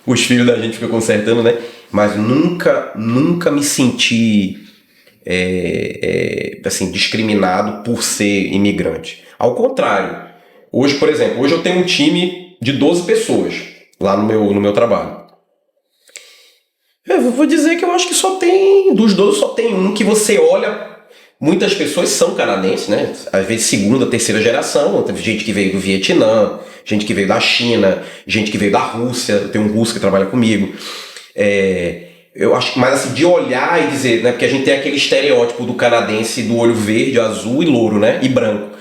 Os filhos da gente ficam consertando, né? Mas nunca me senti assim, discriminado por ser imigrante. Ao contrário, hoje, por exemplo, hoje eu tenho um time de 12 pessoas lá no meu trabalho. Eu vou dizer que eu acho que dos 12 só tem um que você olha. Muitas pessoas são canadenses, né? Às vezes segunda, terceira geração. Teve gente que veio do Vietnã, gente que veio da China, gente que veio da Rússia. Eu tenho um russo que trabalha comigo. Eu acho que mais assim, de olhar e dizer, né? Porque a gente tem aquele estereótipo do canadense do olho verde, azul e louro, né? E branco.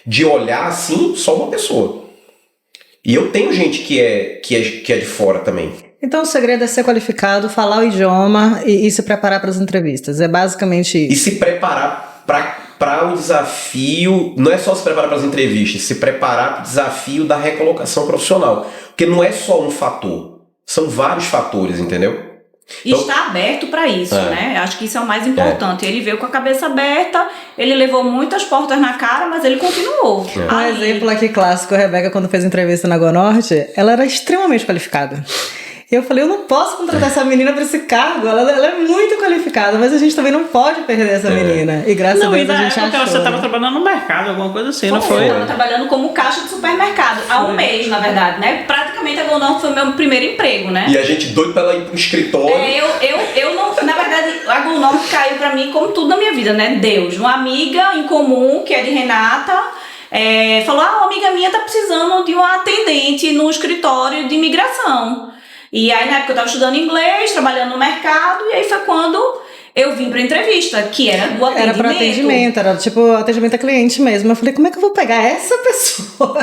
De olhar assim, só uma pessoa. E eu tenho gente que é de fora também. Então o segredo é ser qualificado, falar o idioma e se preparar para as entrevistas. É basicamente isso. E se preparar para o desafio, não é só se preparar para as entrevistas, se preparar para o desafio da recolocação profissional. Porque não é só um fator, são vários fatores, entendeu? E está aberto para isso, né? Acho que isso é o mais importante. Ele veio com a cabeça aberta, ele levou muitas portas na cara, mas ele continuou. Um exemplo aqui clássico, a Rebeca, quando fez entrevista na Gonorte, ela era extremamente qualificada. Eu falei, eu não posso contratar essa menina para esse cargo, ela é muito qualificada, mas a gente também não pode perder essa menina. E graças a Deus a gente achou. Você estava trabalhando no mercado, alguma coisa assim, não foi? Eu estava trabalhando como caixa de supermercado, há um mês, na verdade, né? Praticamente a Gonorte foi o meu primeiro emprego, né? E a gente doido para ela ir pro escritório. Eu não, na verdade, a Gonorte caiu para mim como tudo na minha vida, né? Deus, uma amiga em comum, que é de Renata, falou, uma amiga minha tá precisando de uma atendente no escritório de imigração. E aí, na época, eu estava estudando inglês, trabalhando no mercado, e aí foi quando eu vim pra entrevista, que era do atendimento. Era para atendimento, era tipo atendimento a cliente mesmo. Eu falei, como é que eu vou pegar essa pessoa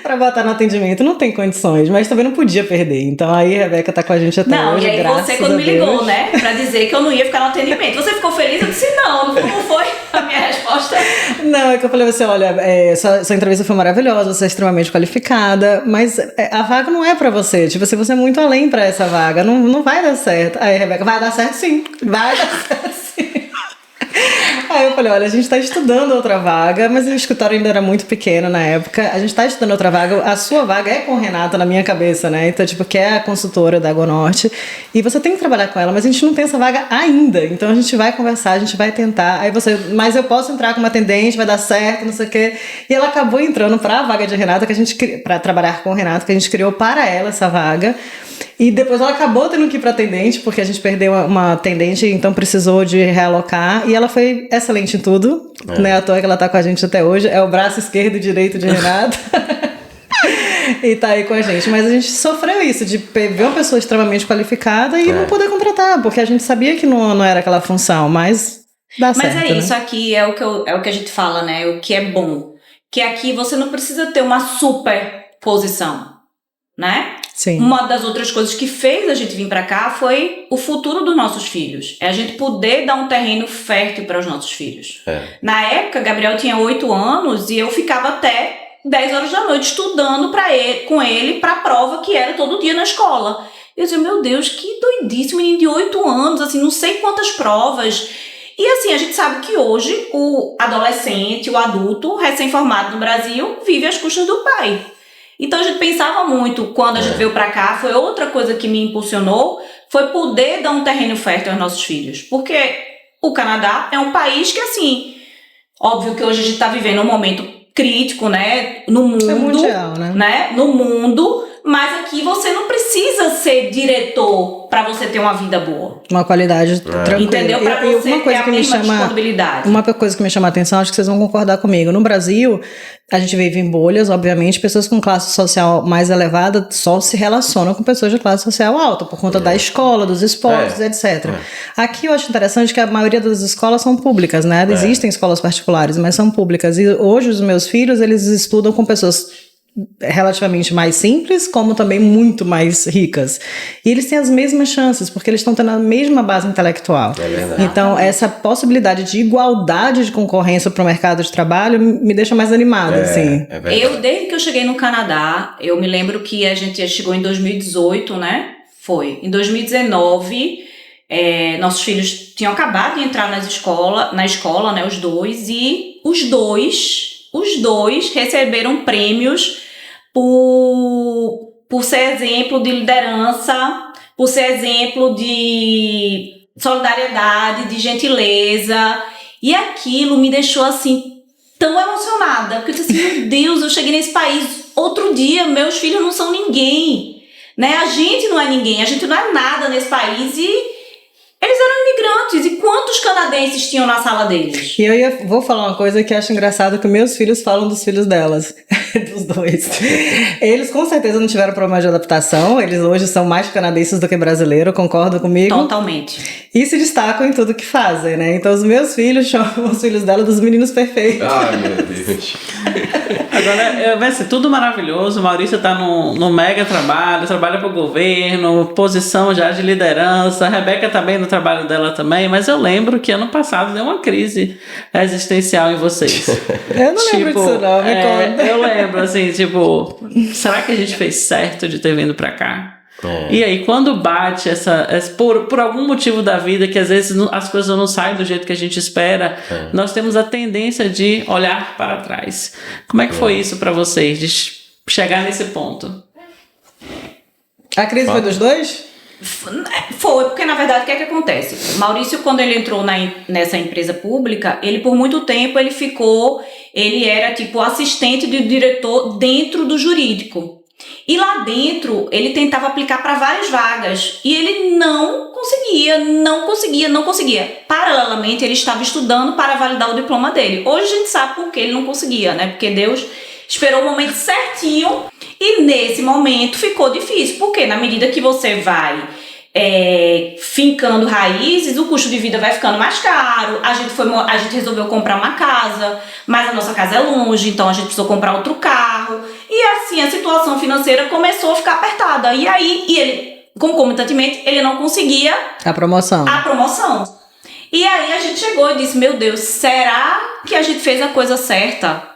para botar no atendimento? Não tem condições, mas também não podia perder. Então aí a Rebeca tá com a gente até hoje, e aí você quando me ligou, né, pra dizer que eu não ia ficar no atendimento. Você ficou feliz? Eu disse, não foi a minha resposta. Não, é que eu falei assim, olha, sua entrevista foi maravilhosa, você é extremamente qualificada, mas a vaga não é pra você. Tipo assim, você é muito além pra essa vaga, não vai dar certo. Aí a Rebeca, vai dar certo sim, vai dar certo sim. Aí eu falei, olha, a gente tá estudando outra vaga, mas o escritório ainda era muito pequeno na época, a gente tá estudando outra vaga, a sua vaga é com Renata na minha cabeça, né? Então, tipo, que é a consultora da Gonorte, e você tem que trabalhar com ela, mas a gente não tem essa vaga ainda, então a gente vai conversar, a gente vai tentar, mas eu posso entrar como atendente, vai dar certo, não sei o quê, e ela acabou entrando pra vaga de Renata, pra trabalhar com Renata, que a gente criou para ela essa vaga. E depois ela acabou tendo que ir para atendente, porque a gente perdeu uma atendente, então precisou de realocar. E ela foi excelente em tudo, né? À toa que ela tá com a gente até hoje. É o braço esquerdo e direito de Renata. E tá aí com a gente. Mas a gente sofreu isso, de ver uma pessoa extremamente qualificada e não poder contratar, porque a gente sabia que não era aquela função, mas dá certo. Mas isso, aqui é o que a gente fala, né? O que é bom. Que aqui você não precisa ter uma super posição, né? Sim. Uma das outras coisas que fez a gente vir pra cá foi o futuro dos nossos filhos. É a gente poder dar um terreno fértil para os nossos filhos. Na época, Gabriel tinha 8 anos e eu ficava até 10 horas da noite estudando com ele pra prova que era todo dia na escola. Eu dizia, meu Deus, que doidice, menino de 8 anos, assim, não sei quantas provas. E assim, a gente sabe que hoje o adolescente, o adulto recém-formado no Brasil vive às custas do pai. Então a gente pensava muito, quando a gente veio pra cá, foi outra coisa que me impulsionou, foi poder dar um terreno fértil aos nossos filhos. Porque o Canadá é um país que, assim, óbvio que hoje a gente tá vivendo um momento crítico, né, no mundo, mundial, né? No mundo, mas aqui você não precisa ser diretor pra você ter uma vida boa. Uma qualidade tranquila. Entendeu? Pra você uma coisa ter a que mesma disponibilidade. Uma coisa que me chama a atenção, acho que vocês vão concordar comigo. No Brasil, a gente vive em bolhas, obviamente, pessoas com classe social mais elevada só se relacionam com pessoas de classe social alta, por conta da escola, dos esportes, etc. Aqui eu acho interessante que a maioria das escolas são públicas, né? Existem escolas particulares, mas são públicas. E hoje os meus filhos, eles estudam com pessoas relativamente mais simples, como também muito mais ricas. E eles têm as mesmas chances, porque eles estão tendo a mesma base intelectual. Então, essa possibilidade de igualdade de concorrência para o mercado de trabalho me deixa mais animada, assim. Desde que eu cheguei no Canadá, eu me lembro que a gente chegou em 2018, né? Foi. Em 2019, nossos filhos tinham acabado de entrar na escola, né? Os dois, e os dois receberam prêmios por ser exemplo de liderança, por ser exemplo de solidariedade, de gentileza. E aquilo me deixou assim tão emocionada, porque eu disse assim, meu Deus, eu cheguei nesse país outro dia, meus filhos não são ninguém, né? A gente não é ninguém, a gente não é nada nesse país e eles eram imigrantes. E quantos canadenses tinham na sala deles? E vou falar uma coisa que acho engraçado, que meus filhos falam dos filhos delas, dos dois. Eles com certeza não tiveram problema de adaptação, eles hoje são mais canadenses do que brasileiros, concorda comigo? Totalmente. E se destacam em tudo que fazem, né? Então os meus filhos chamam os filhos dela dos meninos perfeitos. Ai, meu Deus. Agora, vai ser tudo maravilhoso. O Maurício tá num mega trabalho, trabalha pro governo, posição já de liderança. A Rebeca tá bem no trabalho dela também, mas eu lembro que ano passado deu uma crise existencial em vocês. Eu não lembro disso não, me conta. Eu lembro, assim, tipo, será que a gente fez certo de ter vindo pra cá? E aí, quando bate por algum motivo da vida, que às vezes as coisas não saem do jeito que a gente espera, nós temos a tendência de olhar para trás. Como é que foi isso para vocês, de chegar nesse ponto? A crise foi dos dois? Foi, porque na verdade o que é que acontece? Maurício, quando ele entrou nessa empresa pública, ele por muito tempo ele era tipo assistente do diretor dentro do jurídico. E lá dentro, ele tentava aplicar para várias vagas. E ele não conseguia. Paralelamente, ele estava estudando para validar o diploma dele. Hoje a gente sabe por que ele não conseguia, né? Porque Deus esperou o momento certinho e nesse momento ficou difícil. Porque na medida que você vai fincando raízes, o custo de vida vai ficando mais caro. A gente resolveu comprar uma casa, mas a nossa casa é longe, então a gente precisou comprar outro carro. E assim a situação financeira começou a ficar apertada. E aí, ele, concomitantemente, ele não conseguia a promoção. E aí a gente chegou e disse, meu Deus, será que a gente fez a coisa certa?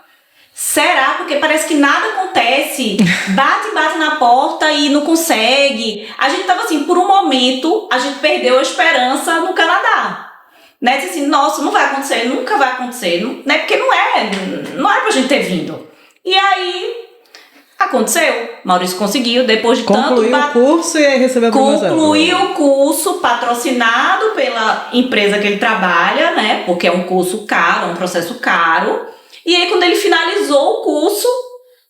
Será? Porque parece que nada acontece. Bate na porta e não consegue. A gente tava assim, por um momento, a gente perdeu a esperança no Canadá. Né? Disse assim, nossa, não vai acontecer, nunca vai acontecer. Não, né? Porque não era pra gente ter vindo. E aí, aconteceu. Maurício conseguiu, depois de concluiu tanto... Concluiu o curso e aí recebeu a promoção. Concluiu o curso patrocinado pela empresa que ele trabalha, né? Porque é um curso caro, é um processo caro. E aí, quando ele finalizou o curso,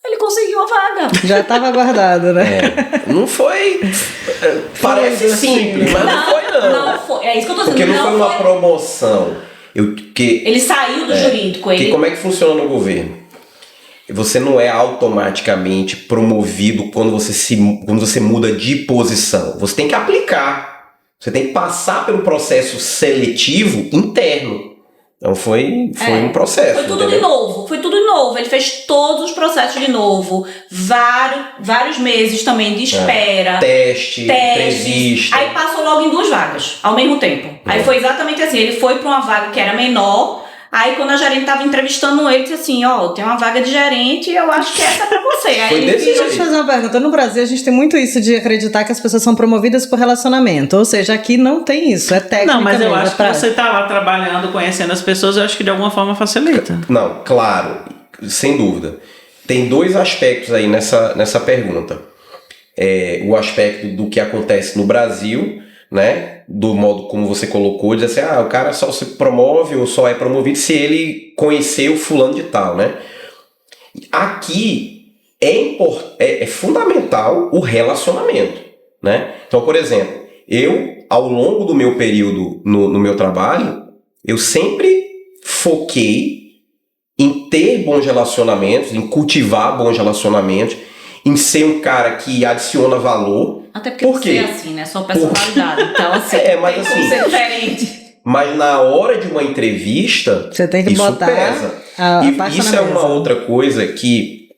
ele conseguiu a vaga. Já estava guardado, né? Não foi... Parece simples, mas não foi, não. Não foi. É isso que eu tô dizendo. Porque não foi uma promoção. Ele saiu do jurídico. Porque como é que funciona no governo? Você não é automaticamente promovido quando você muda de posição. Você tem que aplicar. Você tem que passar pelo processo seletivo interno. Então foi um processo. Foi tudo de novo. Ele fez todos os processos de novo. Vários meses também de espera. Testes, entrevista. Aí passou logo em 2 vagas, ao mesmo tempo. Aí foi exatamente assim. Ele foi para uma vaga que era menor. Aí quando a gerente estava entrevistando ele, disse assim, tem uma vaga de gerente, eu acho que essa é pra você. Aí deixa eu te fazer uma pergunta. No Brasil a gente tem muito isso de acreditar que as pessoas são promovidas por relacionamento. Ou seja, aqui não tem isso, é técnica. Não, mas eu mesmo, acho que você tá lá trabalhando, conhecendo as pessoas, eu acho que de alguma forma facilita. Não, claro, sem dúvida. Tem 2 aspectos aí nessa pergunta. O aspecto do que acontece no Brasil, né? Do modo como você colocou, diz assim, o cara só se promove ou só é promovido se ele conhecer o fulano de tal, né? Aqui é fundamental o relacionamento, né? Então, por exemplo, ao longo do meu período no meu trabalho, eu sempre foquei em ter bons relacionamentos, em cultivar bons relacionamentos, em ser um cara que adiciona valor. Até porque você é assim, né? Sua personalidade. Então, assim, mas tem assim, como ser diferente. Mas na hora de uma entrevista, você tem que isso botar pesa. E isso é uma outra coisa que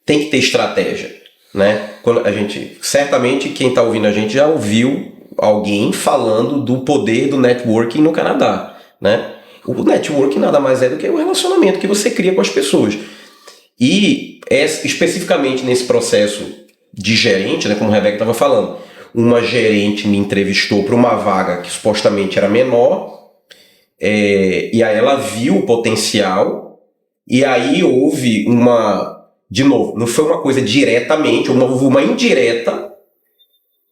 tem que ter estratégia, né? Quando certamente quem está ouvindo a gente já ouviu alguém falando do poder do networking no Canadá, né? O networking nada mais é do que o relacionamento que você cria com as pessoas. E especificamente nesse processo de gerente, né, como a Rebeca estava falando, uma gerente me entrevistou para uma vaga que supostamente era menor, e aí ela viu o potencial, e aí houve de novo, não foi uma coisa diretamente, houve uma indireta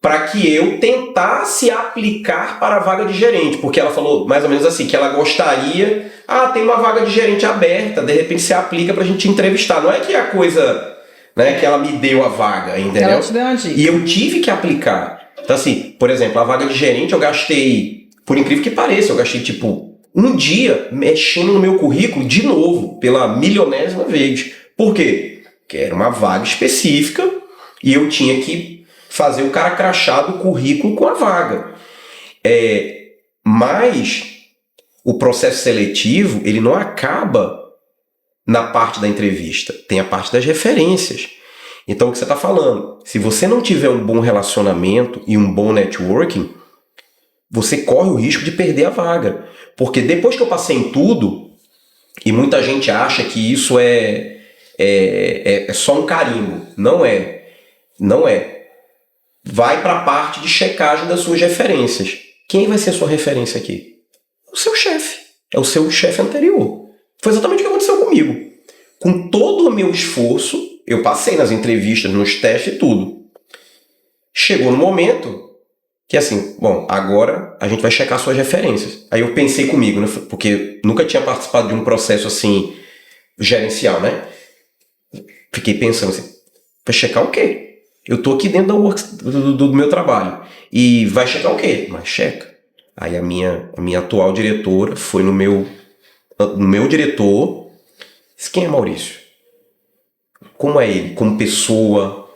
para que eu tentasse aplicar para a vaga de gerente, porque ela falou mais ou menos assim, que ela gostaria, tem uma vaga de gerente aberta, de repente você aplica pra gente te entrevistar. Não é que a coisa, né, que ela me deu a vaga, entendeu? Ela te deu uma dica. E eu tive que aplicar. Então assim, por exemplo, a vaga de gerente eu gastei, por incrível que pareça, eu gastei tipo um dia mexendo no meu currículo de novo, pela milionésima vez. Por quê? Porque era uma vaga específica e eu tinha que fazer o cara crachá do currículo com a vaga. Mas o processo seletivo, ele não acaba na parte da entrevista. Tem a parte das referências. Então, o que você está falando? Se você não tiver um bom relacionamento e um bom networking, você corre o risco de perder a vaga. Porque depois que eu passei em tudo, e muita gente acha que isso é só um carimbo. Não é. Não é. Vai para a parte de checagem das suas referências. Quem vai ser a sua referência aqui? O seu chefe. É o seu chefe anterior. Foi exatamente o que aconteceu comigo. Com todo o meu esforço, eu passei nas entrevistas, nos testes e tudo. Chegou no momento que assim, bom, agora a gente vai checar suas referências. Aí eu pensei comigo, né, porque nunca tinha participado de um processo assim, gerencial, né? Fiquei pensando assim, vai checar o quê? Eu tô aqui dentro do meu trabalho. E vai checar o quê? Mas checa. Aí a minha atual diretora foi no meu diretor. Quem é Maurício? Como é ele? Como pessoa?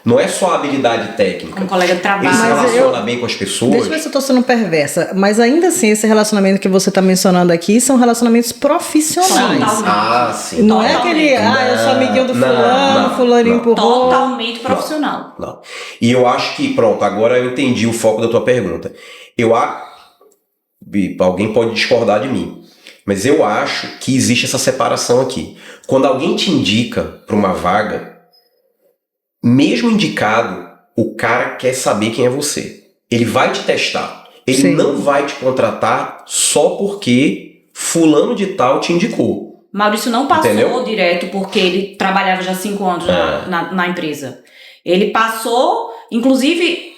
Não é só a habilidade técnica. Como colega de trabalho. Ele se relaciona bem com as pessoas. Deixa eu ver se eu tô sendo perversa. Mas ainda assim, esse relacionamento que você tá mencionando aqui são relacionamentos profissionais. Sim. Não é aquele, eu sou amiguinho do fulano, fulaninho empurrou. Totalmente profissional. Não. E eu acho que, pronto, agora eu entendi o foco da tua pergunta. Alguém pode discordar de mim, mas eu acho que existe essa separação aqui. Quando alguém te indica para uma vaga, mesmo indicado, o cara quer saber quem é você. Ele vai te testar. Ele não vai te contratar só porque fulano de tal te indicou. Maurício não passou Entendeu? Direto porque ele trabalhava já 5 anos na empresa. Ele passou, inclusive,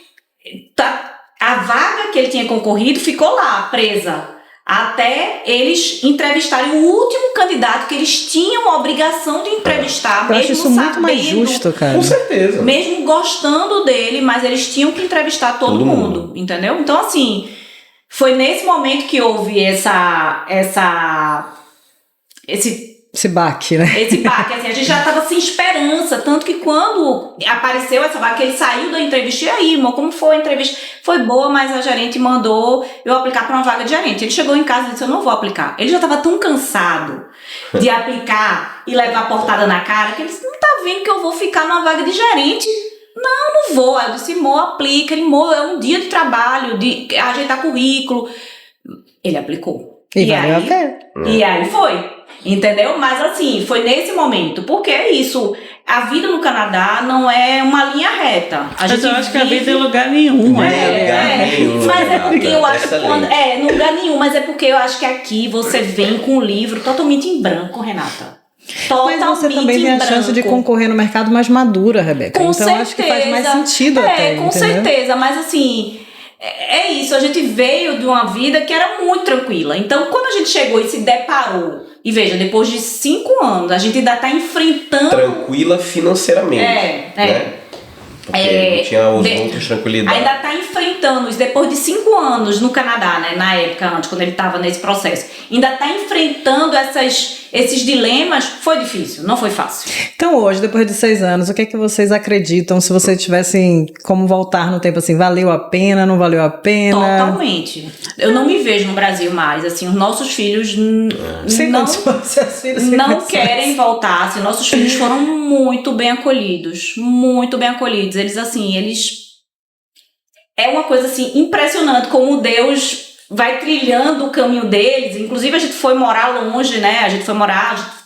a vaga que ele tinha concorrido ficou lá, presa. Até eles entrevistarem o último candidato que eles tinham a obrigação de entrevistar. Eu acho isso muito mais justo, cara. Com certeza. Mesmo gostando dele, mas eles tinham que entrevistar todo mundo, entendeu? Então, assim, foi nesse momento que houve esse baque, né? Esse baque, assim, a gente já tava sem esperança, tanto que quando apareceu essa vaga, que ele saiu da entrevista, e aí, irmão, como foi a entrevista? Foi boa, mas a gerente mandou eu aplicar para uma vaga de gerente. Ele chegou em casa e disse, eu não vou aplicar. Ele já tava tão cansado de aplicar e levar portada na cara, que ele disse, não tá vendo que eu vou ficar numa vaga de gerente? Não vou. Aí eu disse, Mo, aplica. Ele, Mo, é um dia de trabalho, de ajeitar currículo. Ele aplicou. E valeu a pena. E aí foi. Entendeu? Mas assim, foi nesse momento. Porque é isso. A vida no Canadá não é uma linha reta. Mas eu acho que a vida é lugar nenhum. Lugar nenhum, mas é porque eu acho que excelente. no lugar nenhum. Mas é porque eu acho que aqui você vem com um livro totalmente em branco, Renata. Mas você também tem a chance de concorrer no mercado mais madura, Rebeca. Com então certeza. Acho que faz mais sentido até, com entendeu? certeza. Mas assim, é isso. A gente veio de uma vida que era muito tranquila. Então, quando a gente chegou e se deparou, e veja, depois de 5 anos, a gente ainda está enfrentando... Tranquila financeiramente. Né? Porque não tinha os outros tranquilidades. Ainda está enfrentando isso depois de 5 anos no Canadá, né? Na época, antes, quando ele estava nesse processo. Ainda está enfrentando esses dilemas. Foi difícil, não foi fácil. Então hoje, depois de 6 anos, o que é que vocês acreditam? Se vocês tivessem como voltar no tempo assim, valeu a pena, não valeu a pena? Totalmente. Eu não me vejo no Brasil mais. Assim, os nossos filhos não querem voltar. Assim, nossos filhos foram muito bem acolhidos. Muito bem acolhidos. Eles é uma coisa assim impressionante como Deus vai trilhando o caminho deles. Inclusive a gente foi morar longe, né? A gente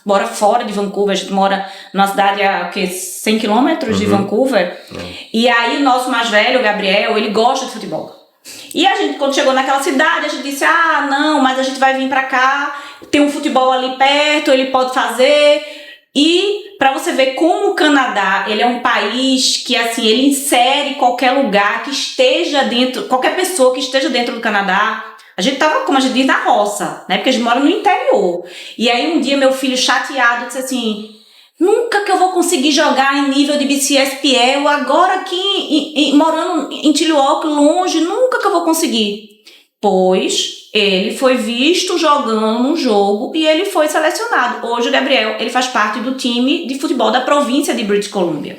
mora fora de Vancouver, a gente mora numa cidade a 100 quilômetros de Vancouver. E aí o nosso mais velho, o Gabriel, ele gosta de futebol. E a gente, quando chegou naquela cidade, a gente disse, não, mas a gente vai vir pra cá, tem um futebol ali perto, ele pode fazer. E para você ver como o Canadá, ele é um país que, assim, ele insere qualquer lugar que esteja dentro, qualquer pessoa que esteja dentro do Canadá. A gente tava, como a gente diz, na roça, né? Porque a gente mora no interior. E aí um dia meu filho chateado disse assim, nunca que eu vou conseguir jogar em nível de BCSPL, agora aqui morando em Chilliwack, longe, nunca que eu vou conseguir. Pois ele foi visto jogando num jogo e ele foi selecionado. Hoje o Gabriel, ele faz parte do time de futebol da província de British Columbia.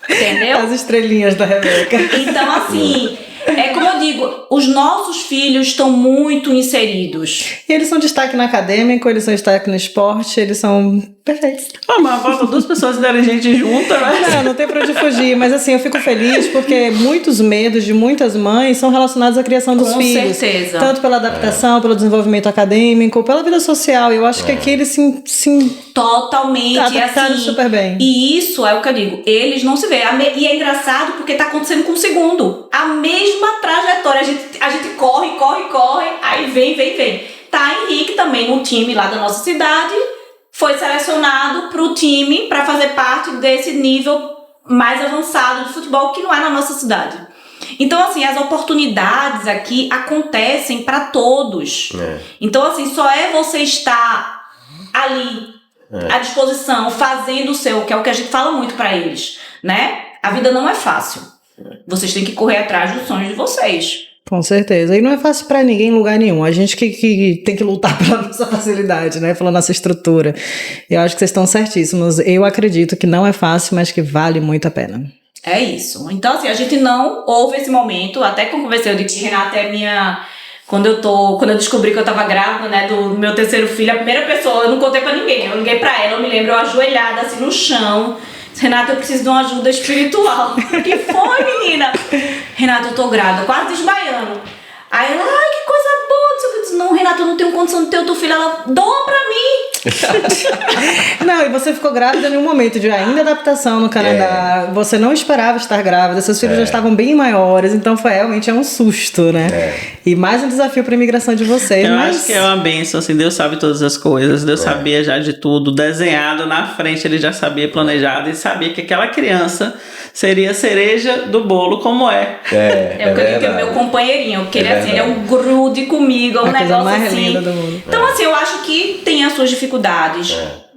Entendeu? As estrelinhas da Rebeca. Então, assim, é como eu digo, os nossos filhos estão muito inseridos. E eles são destaque no acadêmico, eles são destaque no esporte, eles são perfeitos. Mas bota duas pessoas inteligentes juntas, né? Não tem pra onde fugir, mas assim, eu fico feliz porque muitos medos de muitas mães são relacionados à criação dos filhos. Com certeza. Tanto pela adaptação, pelo desenvolvimento acadêmico, pela vida social. Eu acho que aqui eles se totalmente, adaptaram assim, super bem. E isso é o que eu digo, eles não se veem. E é engraçado porque tá acontecendo com o segundo. A mesma trajetória, a gente corre, aí vem. Tá Henrique também no time lá da nossa cidade, foi selecionado pro time para fazer parte desse nível mais avançado de futebol que não é na nossa cidade. Então, assim, as oportunidades aqui acontecem para todos. Então, assim, só é você estar ali, à disposição, fazendo o seu, que é o que a gente fala muito para eles, né? A vida não é fácil. Vocês têm que correr atrás dos sonhos de vocês. Com certeza. E não é fácil pra ninguém em lugar nenhum. A gente que tem que lutar pela nossa facilidade, né? Pela nossa estrutura. Eu acho que vocês estão certíssimos. Eu acredito que não é fácil, mas que vale muito a pena. É isso. Então, assim, a gente não houve esse momento, até que eu conversei, eu disse, Renata é minha... Quando eu descobri que eu tava grávida, né, do meu terceiro filho, a primeira pessoa, eu não contei pra ninguém, eu liguei pra ela, eu me lembro, eu ajoelhada assim no chão, Renata, eu preciso de uma ajuda espiritual. O que foi, menina? Renata, eu tô grávida, quase desmaiando. Aí ela, ai, que coisa boa. Eu disse, não, Renata, eu não tenho condição de ter o teu filho. Ela, doa pra mim. Não, e você ficou grávida em um momento de ainda adaptação no Canadá. Você não esperava estar grávida, seus filhos já estavam bem maiores, então foi realmente um susto, né? E mais um desafio para a imigração de vocês. Eu acho que é uma bênção, assim, Deus sabe todas as coisas, Deus sabia já de tudo, desenhado na frente, ele já sabia, planejado, e sabia que aquela criança seria a cereja do bolo, como é. É o que eu digo, que é o meu companheirinho, porque ele, assim, ele é um grude comigo, é um negócio mais assim. linda do mundo. Então, assim, eu acho que tem as suas dificuldades.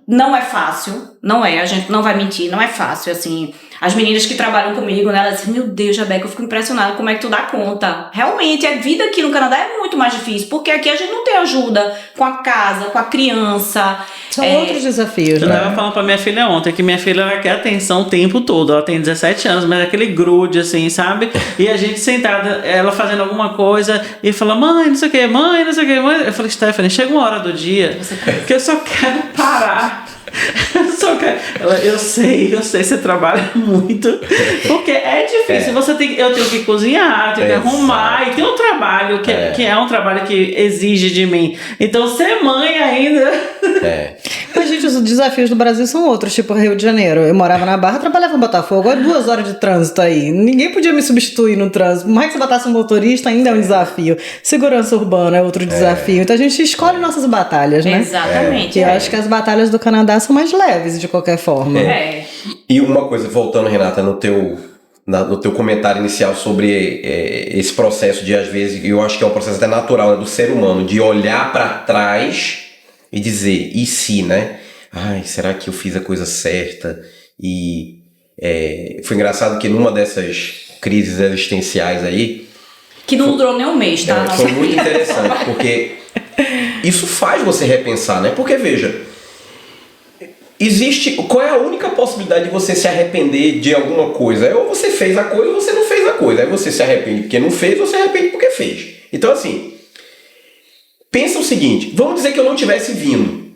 Não é fácil, não é, a gente não vai mentir, não é fácil, assim. As meninas que trabalham comigo, né, elas dizem, meu Deus, Rebeca, eu fico impressionada como é que tu dá conta. Realmente, a vida aqui no Canadá é muito mais difícil, porque aqui a gente não tem ajuda com a casa, com a criança. São outros desafios, Eu né? tava falando pra minha filha ontem, que minha filha, ela quer atenção o tempo todo, ela tem 17 anos, mas é aquele grude, assim, sabe? E a gente sentada, ela fazendo alguma coisa, e fala, mãe, não sei o que, mãe, não sei o que, mãe. Eu falei, Stephanie, chega uma hora do dia que eu só quero parar. Eu sei, você trabalha muito, porque é difícil, eu tenho que cozinhar, tenho que arrumar, e tem um trabalho que é um trabalho que exige de mim, então ser mãe ainda... Mas, gente, os desafios do Brasil são outros, tipo Rio de Janeiro. Eu morava na Barra, trabalhava em Botafogo, agora 2 horas de trânsito aí. Ninguém podia me substituir no trânsito. Por mais que você botasse um motorista, ainda é um desafio. Segurança urbana é outro desafio. Então a gente escolhe nossas batalhas, né? Exatamente. E eu acho que as batalhas do Canadá são mais leves, de qualquer forma. E uma coisa, voltando, Renata, no teu comentário inicial sobre esse processo de, às vezes, eu acho que é um processo até natural, né, do ser humano, de olhar para trás e dizer, e se, né? Ai, será que eu fiz a coisa certa? E foi engraçado que numa dessas crises existenciais aí... Que não durou nem um mês, tá? Foi muito interessante, porque isso faz você repensar, né? Porque, veja, qual é a única possibilidade de você se arrepender de alguma coisa? É ou você fez a coisa ou você não fez a coisa. Aí você se arrepende porque não fez ou se arrepende porque fez. Então, assim, pensa o seguinte, vamos dizer que eu não tivesse vindo.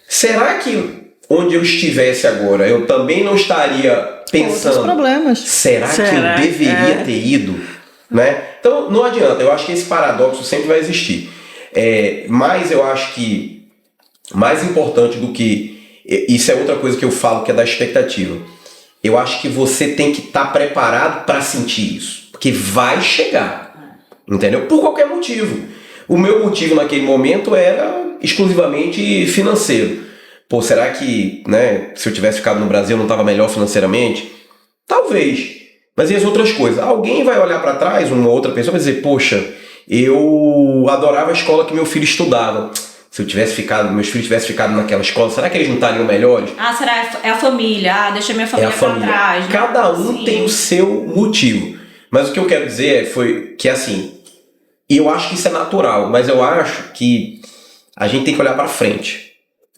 Será que onde eu estivesse agora, eu também não estaria pensando... Outros problemas. Será que eu deveria ter ido? Né? Então, não adianta. Eu acho que esse paradoxo sempre vai existir. Mas eu acho que mais importante do que... Isso é outra coisa que eu falo, que é da expectativa. Eu acho que você tem que estar preparado para sentir isso. Porque vai chegar. Entendeu? Por qualquer motivo. O meu motivo naquele momento era exclusivamente financeiro. Pô, será que, né, se eu tivesse ficado no Brasil eu não estava melhor financeiramente? Talvez. Mas e as outras coisas? Alguém vai olhar para trás, uma outra pessoa vai dizer, poxa, eu adorava a escola que meu filho estudava. Se eu tivesse ficado, meus filhos tivessem ficado naquela escola, será que eles não estariam melhores? Será é a família? Deixa minha família pra trás. Né? Cada um Sim. tem o seu motivo. Mas o que eu quero dizer foi que, assim, eu acho que isso é natural, mas eu acho que a gente tem que olhar para frente.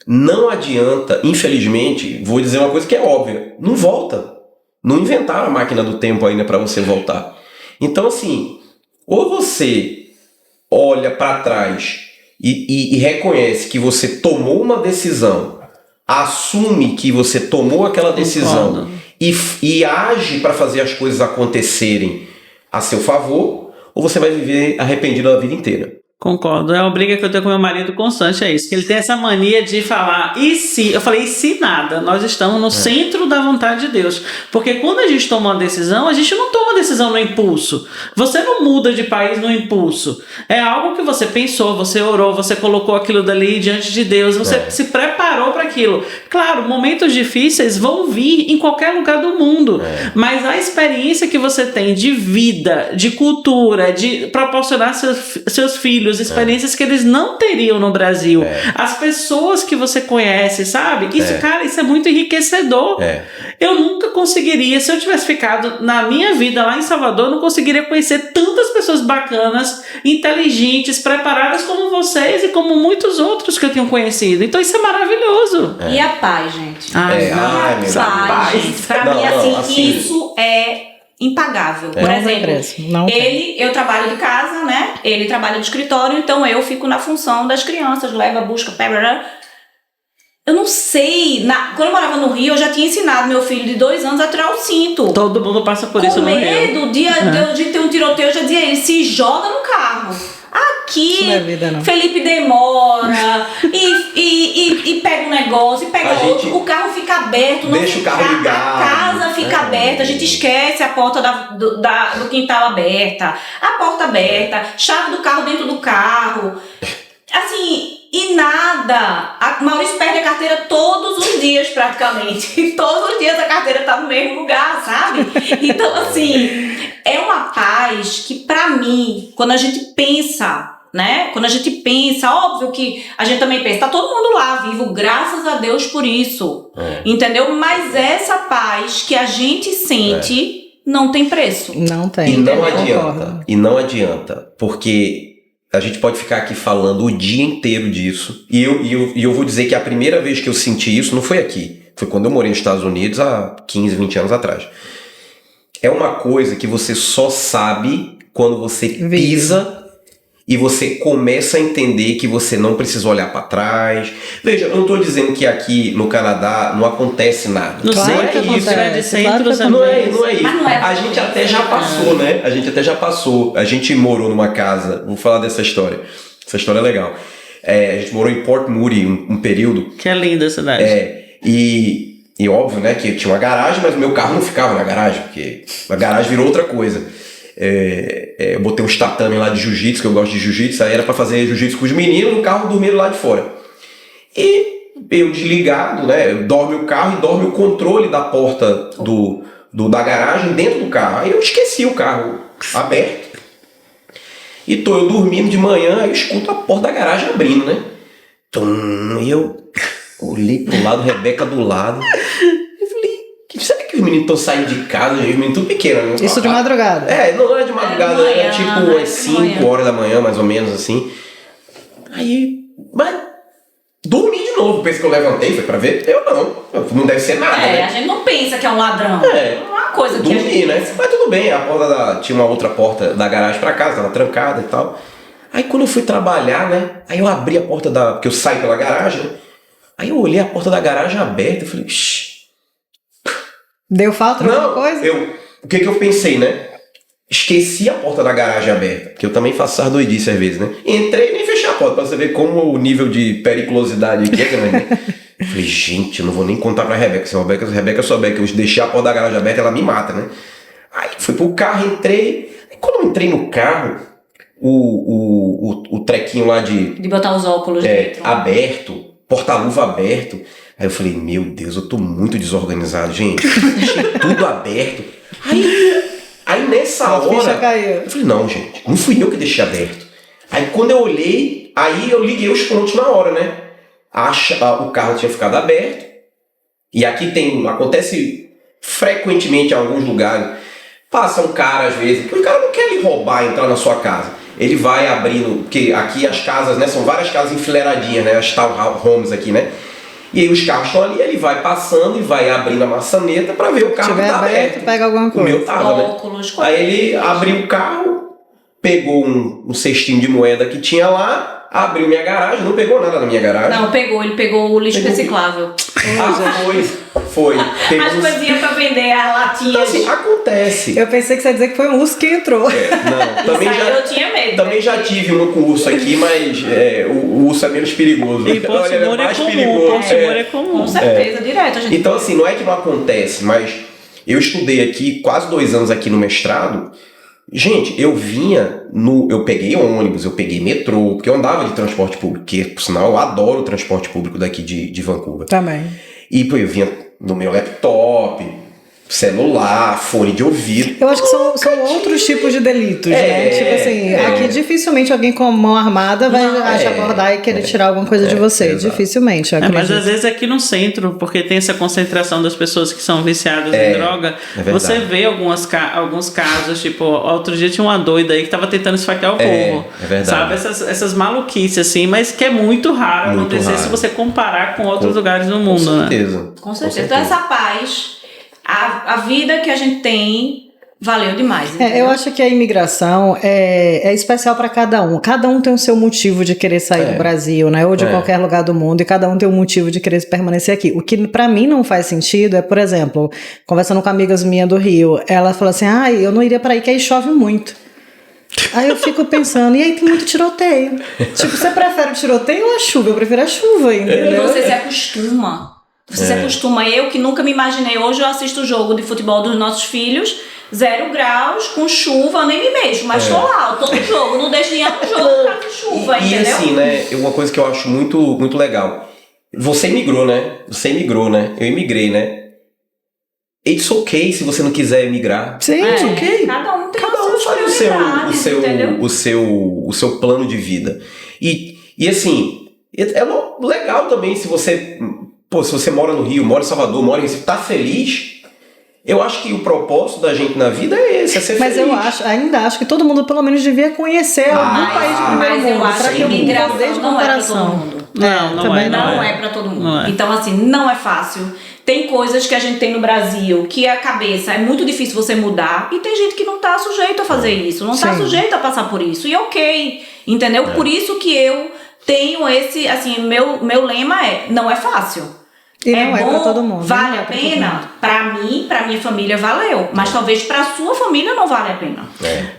Não adianta, infelizmente, vou dizer uma coisa que é óbvia, não volta. Não inventaram a máquina do tempo ainda para você voltar. Então, assim, ou você olha para trás e reconhece que você tomou uma decisão, assume que você tomou aquela decisão e age para fazer as coisas acontecerem a seu favor, ou você vai viver arrependido a vida inteira. Concordo, é uma briga que eu tenho com meu marido constante, é isso, que ele tem essa mania de falar, e se? Eu falei, e se nada? Nós estamos no centro da vontade de Deus, porque quando a gente toma uma decisão, a gente não toma uma decisão no impulso, você não muda de país no impulso, é algo que você pensou, você orou, você colocou aquilo dali diante de Deus, você se preparou para aquilo. Claro, momentos difíceis vão vir em qualquer lugar do mundo, mas a experiência que você tem de vida, de cultura, de proporcionar seus filhos, experiências que eles não teriam no Brasil, as pessoas que você conhece, sabe? Isso, cara, isso é muito enriquecedor. Eu nunca conseguiria, se eu tivesse ficado na minha vida lá em Salvador, eu não conseguiria conhecer tantas pessoas bacanas, inteligentes, preparadas como vocês e como muitos outros que eu tenho conhecido. Então isso é maravilhoso. E a paz, gente? Paz, gente. Pra mim, assim, isso é impagável. Por exemplo, eu trabalho de casa, né? Ele trabalha de escritório, então eu fico na função das crianças, leva, busca, pega. Eu não sei, quando eu morava no Rio, eu já tinha ensinado meu filho de 2 anos a tirar o cinto. Todo mundo passa por isso no Rio. Com medo de ter um tiroteio, eu já dizia ele, se joga no carro. Aqui, não é vida, não. Felipe demora e pega um negócio, e pega outro, o carro fica aberto, deixa o carro ligado, a casa fica aberta, a gente esquece a porta do quintal aberta, a porta aberta, chave do carro dentro do carro, assim, e nada. A Maurício perde a carteira todos os dias praticamente, e todos os dias a carteira tá no mesmo lugar, sabe? Então, assim, é uma paz que pra mim, quando a gente pensa, né? Quando a gente pensa, óbvio que a gente também pensa, tá todo mundo lá vivo, graças a Deus por isso, entendeu? Mas essa paz que a gente sente não tem preço. Não tem. E não adianta, porque a gente pode ficar aqui falando o dia inteiro disso, e eu vou dizer que a primeira vez que eu senti isso não foi aqui, foi quando eu morei nos Estados Unidos há 15, 20 anos atrás. É uma coisa que você só sabe quando você pisa e você começa a entender que você não precisa olhar para trás. Veja, eu não estou dizendo que aqui no Canadá não acontece nada. Não sei que isso é de centros. Não é isso. A gente até já passou, né? A gente até já passou. A gente morou numa casa, vou falar dessa história. Essa história é legal. A gente morou em Port Moody um período. Que é linda a cidade. E óbvio, né, que tinha uma garagem, mas o meu carro não ficava na garagem, porque a garagem virou outra coisa. Eu botei uns tatame lá de jiu-jitsu, que eu gosto de jiu-jitsu, aí era pra fazer jiu-jitsu com os meninos, no carro dormindo lá de fora. E eu desligado, né, dorme o carro e dorme o controle da porta da garagem dentro do carro. Aí eu esqueci o carro aberto. E tô eu dormindo de manhã, aí eu escuto a porta da garagem abrindo, né. E eu olhei pro lado, Rebeca do lado. Eu falei, será que os meninos estão saindo de casa? Os meninos tudo pequenos, né? Isso de madrugada? Não era de madrugada, era tipo umas 5 horas da manhã, mais ou menos, assim. Aí, mas dormi de novo, pensei que eu levantei, foi pra ver? Eu não deve ser nada, né? A gente não pensa que é um ladrão. Uma coisa que dormi, a gente... né? Mas tudo bem, a porta tinha uma outra porta da garagem pra casa, tava trancada e tal. Aí quando eu fui trabalhar, né? Aí eu abri a porta porque eu saí pela garagem, né? Aí eu olhei a porta da garagem aberta e falei, deu falta de alguma coisa? O que eu pensei, né? Esqueci a porta da garagem aberta, porque eu também faço essas doidices às vezes, né? Entrei e nem fechei a porta, pra você ver como o nível de periculosidade aqui é grande. Eu falei, gente, eu não vou nem contar pra Rebeca. Se a Rebeca souber que eu deixei a porta da garagem aberta, ela me mata, né? Aí fui pro carro, entrei. Aí quando eu entrei no carro, o trequinho lá De botar os óculos dentro. aberto, porta-luva aberto. Aí eu falei, meu Deus, eu tô muito desorganizado, gente. Deixei tudo aberto. Aí nessa hora, eu falei, não, gente, não fui eu que deixei aberto. Aí quando eu olhei, aí eu liguei os pontos na hora, né? O carro tinha ficado aberto. E aqui acontece frequentemente em alguns lugares. Passa um cara às vezes, que o cara não quer lhe roubar, entrar na sua casa. Ele vai abrindo, porque aqui as casas, né, são várias casas enfileiradinhas, né, as townhomes aqui, né. E aí os carros estão ali, ele vai passando e vai abrindo a maçaneta para ver o carro que tá aberto. Pega alguma coisa. O meu tava, né? Aí ele abriu o carro, pegou um cestinho de moeda que tinha lá, abriu minha garagem, não pegou nada na minha garagem. Não, ele pegou o lixo reciclável. Foi. As coisinhas pra vender, as latinhas. Então, assim, acontece. Eu pensei que você ia dizer que foi um urso que entrou. Não, também eu tinha medo. Também já tive um com o urso aqui, mas o urso é menos perigoso. E Portimão é comum. Portimão é comum. Com certeza, direto. Então, assim, não é que não acontece, mas eu estudei aqui quase 2 anos aqui no mestrado. Gente, eu peguei ônibus, eu peguei metrô, porque eu andava de transporte público, que, por sinal, eu adoro o transporte público daqui de Vancouver. Também. E, pô, eu vinha no meu laptop, celular, fone de ouvido. Eu acho que são outros tipos de delitos, né? Tipo assim, aqui dificilmente alguém com a mão armada vai te abordar e querer tirar alguma coisa de você. Exato. Dificilmente, eu acredito. Mas às vezes aqui no centro, porque tem essa concentração das pessoas que são viciadas em droga, você vê alguns casos, tipo, outro dia tinha uma doida aí que tava tentando esfaquear o povo. É verdade. Sabe? Essas maluquices, assim, mas que é muito raro acontecer se você comparar com outros lugares do mundo, com certeza, né? Com certeza. Então essa paz... A vida que a gente tem valeu demais. Eu acho que a imigração é especial para cada um. Cada um tem o seu motivo de querer sair do Brasil, né? Ou de qualquer lugar do mundo. E cada um tem um motivo de querer permanecer aqui. O que para mim não faz sentido é, por exemplo, conversando com amigas minhas do Rio, ela falou assim, eu não iria para aí que aí chove muito. Aí eu fico pensando, e aí tem muito tiroteio. Tipo, você prefere o tiroteio ou a chuva? Eu prefiro a chuva, entendeu? E você se acostuma. Você se acostuma. Eu que nunca me imaginei. Hoje eu assisto o jogo de futebol dos nossos filhos, 0 graus, com chuva, eu nem me mexo, mas tô lá, eu tô no jogo, não deixo nem no jogo por causa de chuva, entendeu? E assim, né, uma coisa que eu acho muito, muito legal. Você imigrou, né? Eu imigrei, né? It's okay se você não quiser emigrar. Sim, it's okay. Cada um tem o seu plano de vida. E assim, é legal também se você mora no Rio, mora em Salvador, mora em Recife, tá feliz. Eu acho que o propósito da gente na vida é esse, é ser feliz. Mas eu ainda acho que todo mundo pelo menos devia conhecer algum país de primeiro mundo. Mas eu acho que imigração não é pra todo mundo. Não é pra todo mundo. Não é. Então, assim, não é fácil. Tem coisas que a gente tem no Brasil que a cabeça é muito difícil você mudar, e tem gente que não tá sujeito a fazer isso, não tá sujeito a passar por isso. E ok, entendeu? Por isso que eu tenho esse, assim, meu lema não é fácil. E não é bom, pra todo mundo. Vale a pena? Pra mim, pra minha família, valeu. Mas talvez pra sua família não vale a pena.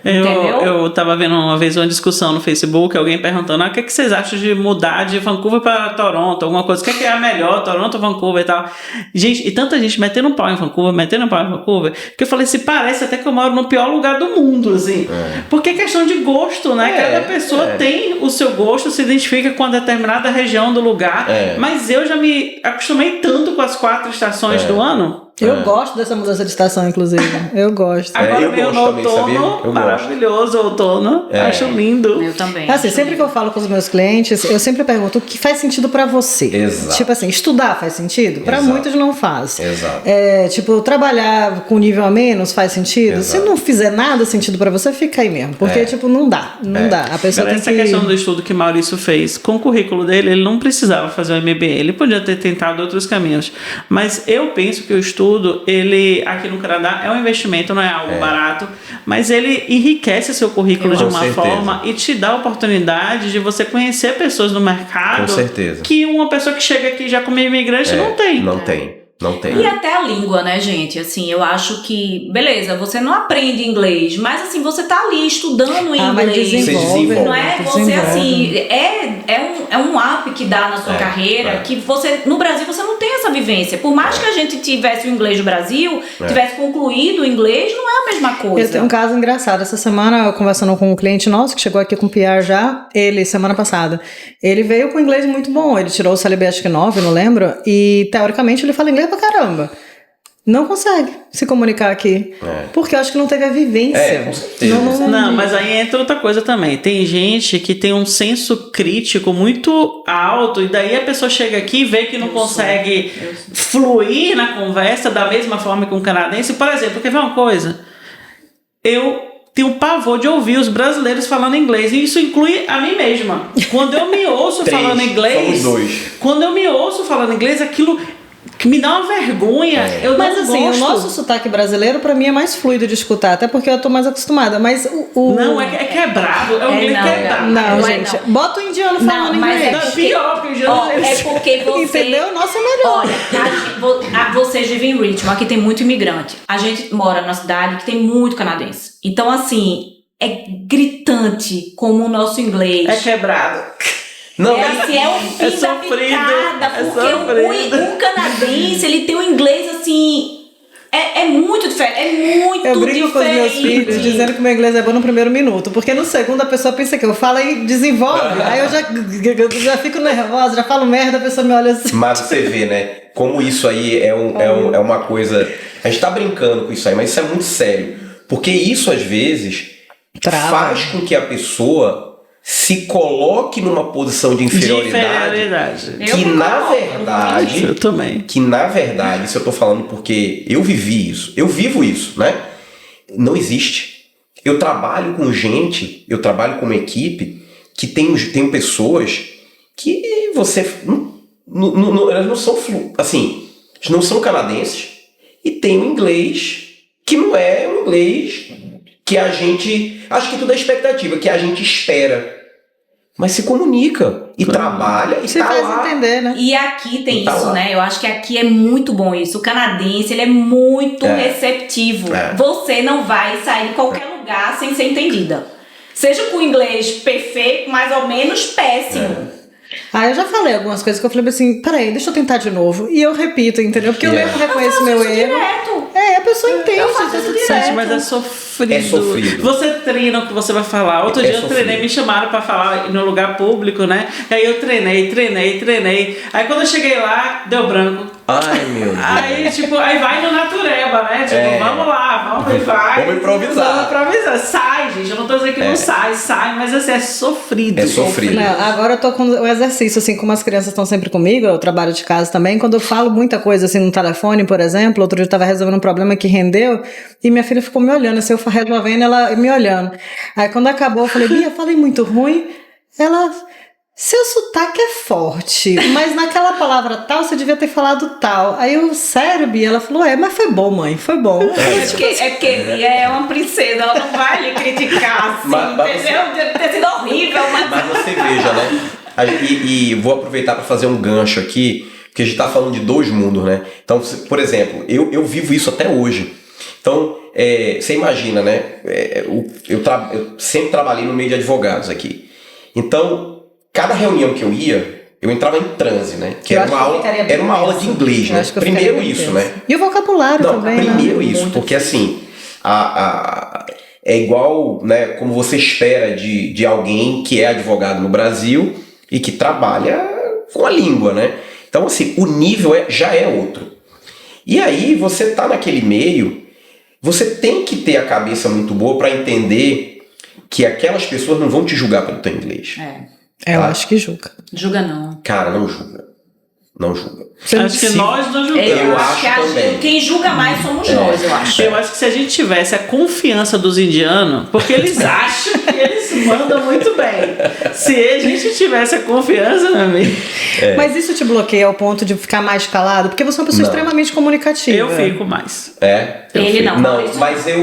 Entendeu? Eu tava vendo uma vez uma discussão no Facebook, alguém perguntando, o que vocês acham de mudar de Vancouver pra Toronto? Alguma coisa, o que é a melhor, Toronto ou Vancouver e tal? Gente, e tanta gente metendo um pau em Vancouver, que eu falei assim, parece até que eu moro no pior lugar do mundo, assim. Porque é questão de gosto, né? Cada pessoa tem o seu gosto, se identifica com uma determinada região do lugar, mas eu já me acostumei tanto com as 4 estações do ano. Eu gosto dessa mudança de estação, inclusive. Eu gosto. Agora veio no outono, maravilhoso outono. Acho lindo. Eu também. Assim, sempre que eu falo com os meus clientes, eu sempre pergunto o que faz sentido pra você. Exato. Tipo assim, estudar faz sentido? Pra muitos não faz. Exato. Tipo, trabalhar com nível a menos faz sentido? Se não fizer nada sentido pra você, fica aí mesmo. Porque, tipo, não dá. Não dá. A pessoa tem essa questão do estudo que Maurício fez, com o currículo dele, ele não precisava fazer o MBA. Ele podia ter tentado outros caminhos. Mas eu penso que o estudo, ele, aqui no Canadá, é um investimento, não é algo barato, mas ele enriquece seu currículo de uma forma e te dá a oportunidade de você conhecer pessoas no mercado que uma pessoa que chega aqui já como imigrante não tem. Não tem. Não tem. E até a língua, né, gente? Assim, eu acho que, beleza, você não aprende inglês, mas assim, você tá ali estudando em mas inglês. desenvolve, Não é você desenvolve. assim, é um up que dá na sua carreira, que você, no Brasil, você não tem essa vivência. Por mais que a gente tivesse o inglês do Brasil, tivesse concluído o inglês, não é a mesma coisa. Eu tenho um caso engraçado. Essa semana, eu conversando com um cliente nosso, que chegou aqui com PR já, ele, semana passada, ele veio com inglês muito bom. Ele tirou o CLB, acho que 9, não lembro, e teoricamente ele fala inglês pra caramba. Não consegue se comunicar aqui. Porque eu acho que não teve a vivência. Com certeza. Não, mas aí entra outra coisa também. Tem gente que tem um senso crítico muito alto e daí a pessoa chega aqui e vê que não consegue fluir na conversa da mesma forma que um canadense. Por exemplo, quer ver uma coisa? Eu tenho pavor de ouvir os brasileiros falando inglês e isso inclui a mim mesma. Quando eu me ouço falando inglês... Somos 2. Quando eu me ouço falando inglês, aquilo... que me dá uma vergonha. Eu Mas não assim, gosto. o nosso sotaque brasileiro, pra mim, é mais fluido de escutar, até porque eu tô mais acostumada. Mas Não, é quebrado. É um inglês não, quebrado. Não, Não é gente. não. Bota o indiano falando mas inglês. Não, é pior que o indiano. É porque você... Entendeu? Nossa, é melhor. Olha, vocês vivem em Richmond, aqui tem muito imigrante. A gente mora numa cidade que tem muito canadense. Então, assim, é gritante como o nosso inglês. É quebrado. Não, Assim, é o fim É da sofrido, picada, é porque sofrido. um canadense, ele tem um inglês, assim, é muito diferente, é muito Eu brinco diferente. com os meus filhos dizendo que meu inglês é bom no primeiro minuto, porque no segundo a pessoa pensa que eu falo e desenvolve. Aí eu já fico nervosa, já falo merda, a pessoa me olha assim. mas você vê, né? Como isso aí é uma coisa... A gente tá brincando com isso aí, mas isso é muito sério. Porque isso, às vezes, Trava. faz com que a pessoa se coloque numa posição de inferioridade. Que na verdade... Eu também. Que na verdade, isso eu tô falando porque eu vivi isso, eu vivo isso, né? Não existe. Eu trabalho com gente, eu trabalho com uma equipe que tem pessoas que você... elas não são... Assim, não são canadenses e tem um inglês que não é um inglês que a gente... Acho que tudo é expectativa, que a gente espera. Mas se comunica e trabalha e Se tá faz lá. entender, né? E aqui tem Tá isso, lá. né? Eu acho que aqui é muito bom isso. O canadense, ele é muito receptivo. Você não vai sair de qualquer lugar sem ser entendida. Seja com inglês perfeito, mais ou menos péssimo. Ah, eu já falei algumas coisas que eu falei assim, peraí, deixa eu tentar de novo. E eu repito, entendeu? Porque eu mesmo reconheço meu erro. Direto. A pessoa entende. Eu faço tá isso tudo direto. certo. Gente, mas é sofrido. É sofrido. Você treina o que você vai falar. Outro dia eu sofrido. treinei, me chamaram pra falar no lugar público, né? E aí eu treinei. Aí quando eu cheguei lá, deu branco. Ai, meu Deus. Aí, tipo, aí vai no natureba, né? Tipo, vamos lá, vamos e vai. Vamos improvisar. Vamos improvisar. Sai, gente. Eu não tô dizendo que não sai, mas assim, é sofrido. É sofrido. Não, agora eu tô com o exercício, assim, como as crianças estão sempre comigo, eu trabalho de casa também, quando eu falo muita coisa, assim, no telefone, por exemplo, outro dia eu tava resolvendo um problema que rendeu, e minha filha ficou me olhando, assim, eu resolvendo, ela me olhando. Aí quando acabou, eu falei, Bia, falei muito ruim. Ela... Seu sotaque é forte, mas naquela palavra tal, você devia ter falado tal. Aí eu, sério, Bia? Ela falou, mas foi bom, mãe, foi bom. É porque Bia é uma princesa, ela não vai lhe criticar assim, Mas entendeu? Deve ter sido horrível, Mas você veja, né? E vou aproveitar para fazer um gancho aqui, porque a gente tá falando de dois mundos, né? Então, por exemplo, eu vivo isso até hoje. Então, você imagina, né? Eu sempre trabalhei no meio de advogados aqui. Então, cada reunião que eu ia, eu entrava em transe, né? Que era uma aula de inglês, né? Primeiro isso, né? E o vocabulário também, primeiro né? isso, porque assim, é igual, né, como você espera de alguém que é advogado no Brasil e que trabalha com a língua, né? Então, assim, o nível já é outro. E aí, você tá naquele meio, você tem que ter a cabeça muito boa para entender que aquelas pessoas não vão te julgar pelo teu inglês. Eu acho que julga. Julga não. Cara, não julga. Não julga. Acho que nós não julgamos. Eu acho também. Quem julga mais somos nós, eu acho. Eu acho que se a gente tivesse a confiança dos indianos, porque eles acham que eles mandam muito bem. Se a gente tivesse a confiança, meu amigo. Mas isso te bloqueia ao ponto de ficar mais calado? Porque você é uma pessoa extremamente comunicativa. Eu fico mais. Ele não. Não,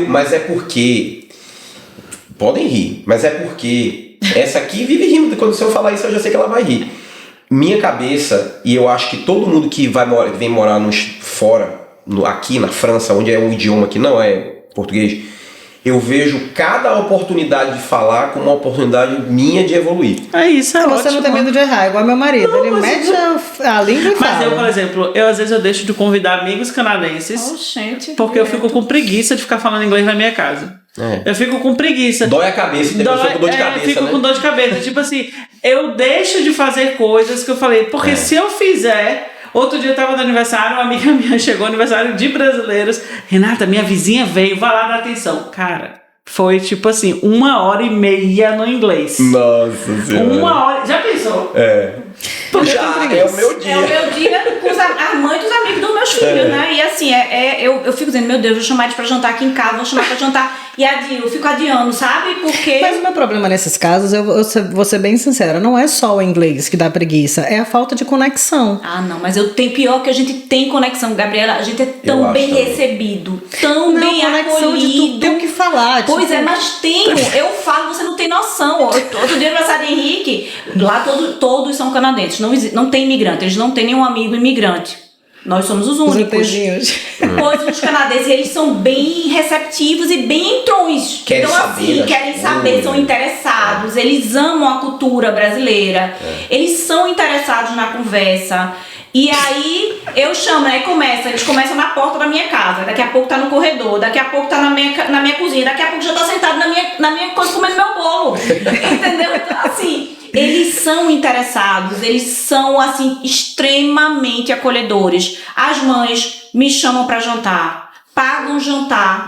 mas é porque... Podem rir, mas é porque essa aqui vive rindo. Quando se eu falar isso, eu já sei que ela vai rir. Minha cabeça, e eu acho que todo mundo que vem morar fora, aqui na França, onde é um idioma que não é português, eu vejo cada oportunidade de falar como uma oportunidade minha de evoluir. É isso, é Você ótimo. não tem medo de errar, igual meu marido. Ele mete a língua e fala. Mas eu, por exemplo, às vezes eu deixo de convidar amigos canadenses Gente, porque eu fico com preguiça de ficar falando inglês na minha casa. Eu fico com preguiça. Dói a cabeça, tem pessoa com dor de cabeça, fico né? com dor de cabeça. Tipo assim, eu deixo de fazer coisas que eu falei, porque se eu fizer... Outro dia eu tava no aniversário, uma amiga minha chegou, aniversário de brasileiros. Renata, minha vizinha veio, vai lá dar atenção. Cara, foi tipo assim, 1h30 no inglês. Nossa Senhora. 1 hora. Já pensou? Já, é o meu dia. É o meu dia com a mãe dos amigos dos meus filhos, né? E assim, eu fico dizendo, meu Deus, vou chamar eles pra jantar aqui em casa, vou chamar pra jantar. E eu fico adiando, sabe? Porque... Mas o meu problema nesses casos, eu vou ser bem sincera, não é só o inglês que dá preguiça, é a falta de conexão. Ah, não, mas eu tenho pior que a gente tem conexão, Gabriela. A gente é Eu tão acho bem também. recebido, tão bem conexão de acolhido. tu ter o que falar. Pois tipo, é, mas tenho. Eu falo, você não tem noção. Outro dia, aniversário de Henrique, lá todos são canadenses. Não tem imigrante, eles não têm nenhum amigo imigrante. Nós somos os os únicos. ETzinhos. Pois os canadenses, eles são bem receptivos e bem entrões. Querem então, saber, assim, né? querem saber, são interessados, eles amam a cultura brasileira, eles são interessados na conversa. E aí, eu chamo, né? Eles começam na porta da minha casa, daqui a pouco tá no corredor, daqui a pouco tá na minha cozinha, daqui a pouco já tá sentado na minha coisa comendo meu bolo. Entendeu? Então, assim... Eles são interessados, eles são, assim, extremamente acolhedores. As mães me chamam pra jantar, pagam jantar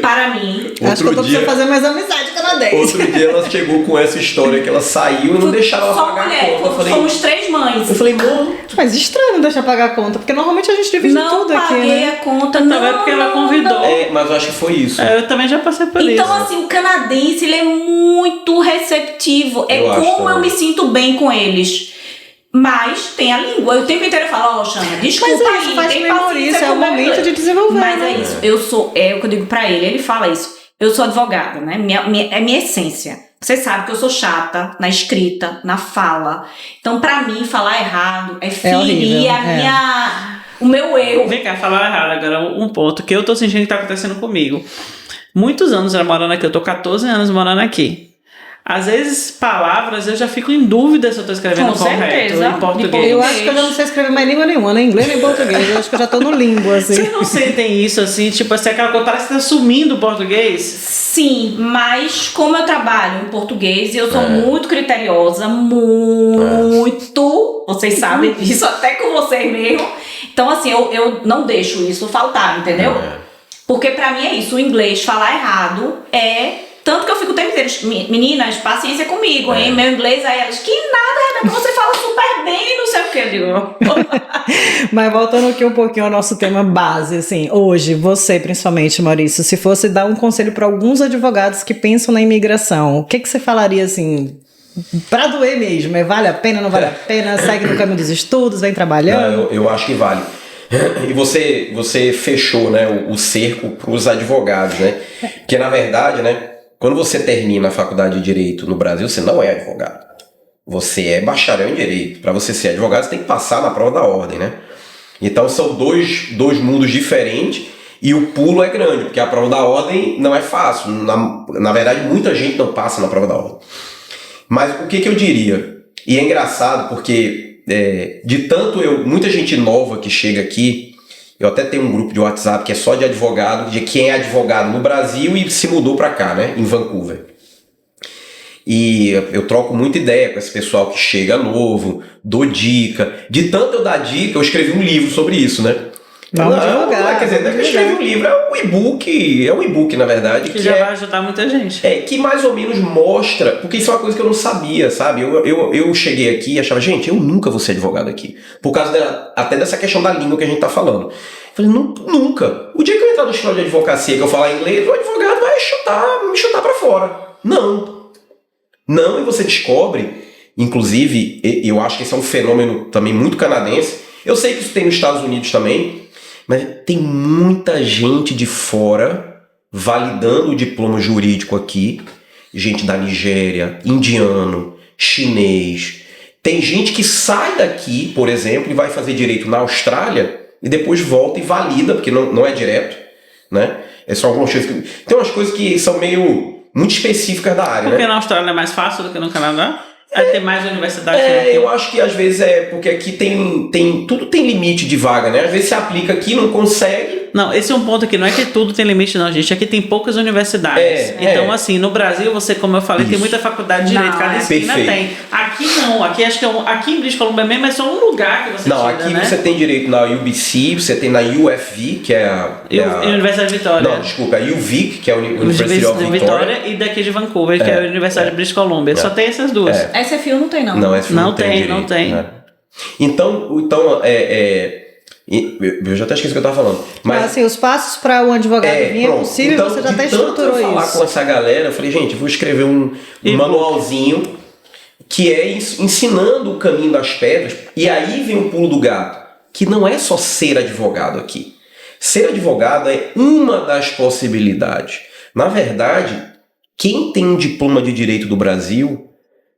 para mim. Acho que eu tô precisando fazer mais amizade canadense. Outro dia ela chegou com essa história que ela saiu e não deixava ela Só pagar mulher, a conta. Eu falei, somos 3 mães. não. Mas estranho não deixar pagar a conta, porque normalmente a gente divide Não tudo aqui, paguei né? a conta, Não, não. é porque ela não, convidou. não. É, mas eu acho que foi isso. Eu também já passei por isso. Então, assim, o canadense, ele é muito receptivo. É Eu acho como eu também. me sinto bem com eles. Mas tem a língua. O tempo inteiro eu falo, Xana, desculpa Mas é isso, aí, faz tem bem, paciência Maurício, é com o meu momento inglês. de desenvolver, Mas né? é isso, é o que eu digo pra ele fala isso. Eu sou advogada, né? É minha essência. Você sabe que eu sou chata na escrita, na fala. Então, pra mim, falar errado é ferir horrível, o meu eu. Vem cá, falar errado agora, um ponto que eu tô sentindo que tá acontecendo comigo. Muitos anos já morando aqui, eu tô 14 anos morando aqui. Às vezes, palavras, eu já fico em dúvida se eu tô escrevendo Com correto certeza. em português. Eu acho que eu já não sei escrever mais língua nenhuma, nem inglês nem português. Eu acho que eu já tô no limbo, assim. Vocês não sentem isso, assim, tipo assim, aquela coisa, parece que tá sumindo o português? Sim, mas como eu trabalho em português e eu sou muito criteriosa, muito, vocês sabem disso, até com vocês mesmo. Então, assim, eu não deixo isso faltar, entendeu? Porque pra mim é isso, o inglês, falar errado é... Tanto que eu fico o tempo inteiro, meninas, paciência comigo, hein? Meu inglês, aí elas, que nada, Rebeca, você fala super bem, não sei o que, eu digo. Mas voltando aqui um pouquinho ao nosso tema base, assim, hoje, você principalmente, Maurício, se fosse dar um conselho para alguns advogados que pensam na imigração, o que você falaria, assim, pra doer mesmo? Vale a pena, não vale a pena? Segue no caminho dos estudos, vem trabalhando? Não, eu acho que vale. E você fechou, né, o cerco para os advogados, né? Porque, na verdade, né, quando você termina a faculdade de Direito no Brasil, você não é advogado. Você é bacharel em Direito. Para você ser advogado, você tem que passar na prova da ordem, né? Então, são dois mundos diferentes e o pulo é grande, porque a prova da ordem não é fácil. Na verdade, muita gente não passa na prova da ordem. Mas o que eu diria? E é engraçado porque, muita gente nova que chega aqui, eu até tenho um grupo de WhatsApp que é só de advogado, de quem é advogado no Brasil e se mudou para cá, né, em Vancouver. E eu troco muita ideia com esse pessoal que chega novo, dou dica. De tanto eu dar dica, eu escrevi um livro sobre isso, né? Vamos divulgar. Quer dizer, eu escrevi um livro, é um e-book, na verdade. Que já vai ajudar muita gente. Que mais ou menos mostra, porque isso é uma coisa que eu não sabia, sabe? Eu cheguei aqui e achava, gente, eu nunca vou ser advogado aqui. Por causa até dessa questão da língua que a gente tá falando. Eu falei, nunca. O dia que eu entrar no escritório de advocacia que eu falar inglês, o advogado vai me chutar pra fora. Não, e você descobre, inclusive, eu acho que esse é um fenômeno também muito canadense. Eu sei que isso tem nos Estados Unidos também, mas tem muita gente de fora validando o diploma jurídico aqui. Gente da Nigéria, indiano, chinês. Tem gente que sai daqui, por exemplo, e vai fazer direito na Austrália e depois volta e valida, porque não é direto, né? É só algumas coisas que... Tem umas coisas que são muito específicas da área, Porque né? na Austrália é mais fácil do que no Canadá? Tem mais universidade? Eu acho que às vezes porque aqui tudo tem limite de vaga, né? Às vezes você aplica aqui, não consegue. Não, esse é um ponto aqui, não é que tudo tem limite não, gente, aqui tem poucas universidades. Então, assim, no Brasil, você, como eu falei, tem muita faculdade de direito, cada esquina tem. Aqui não, aqui acho que aqui em British Columbia mesmo é só um lugar que você tira, aqui né? você tem direito na UBC, você tem na UFV, que é a Universidade de Vitória. Não, desculpa, a UVic, que é a University of Vitória, e daqui de Vancouver, que é a Universidade de British Columbia. Só tem essas duas. SFU não tem, não. Não, SFU não tem direito, não tem. Né? Então, eu já até esqueci o que eu estava falando. Mas assim, os passos para o advogado vir é possível, então, você já até estruturou isso. Falar com essa galera, eu falei, gente, eu vou escrever um manualzinho que é ensinando o caminho das pedras. E aí vem o pulo do gato, que não é só ser advogado aqui. Ser advogado é uma das possibilidades. Na verdade, quem tem um diploma de direito do Brasil,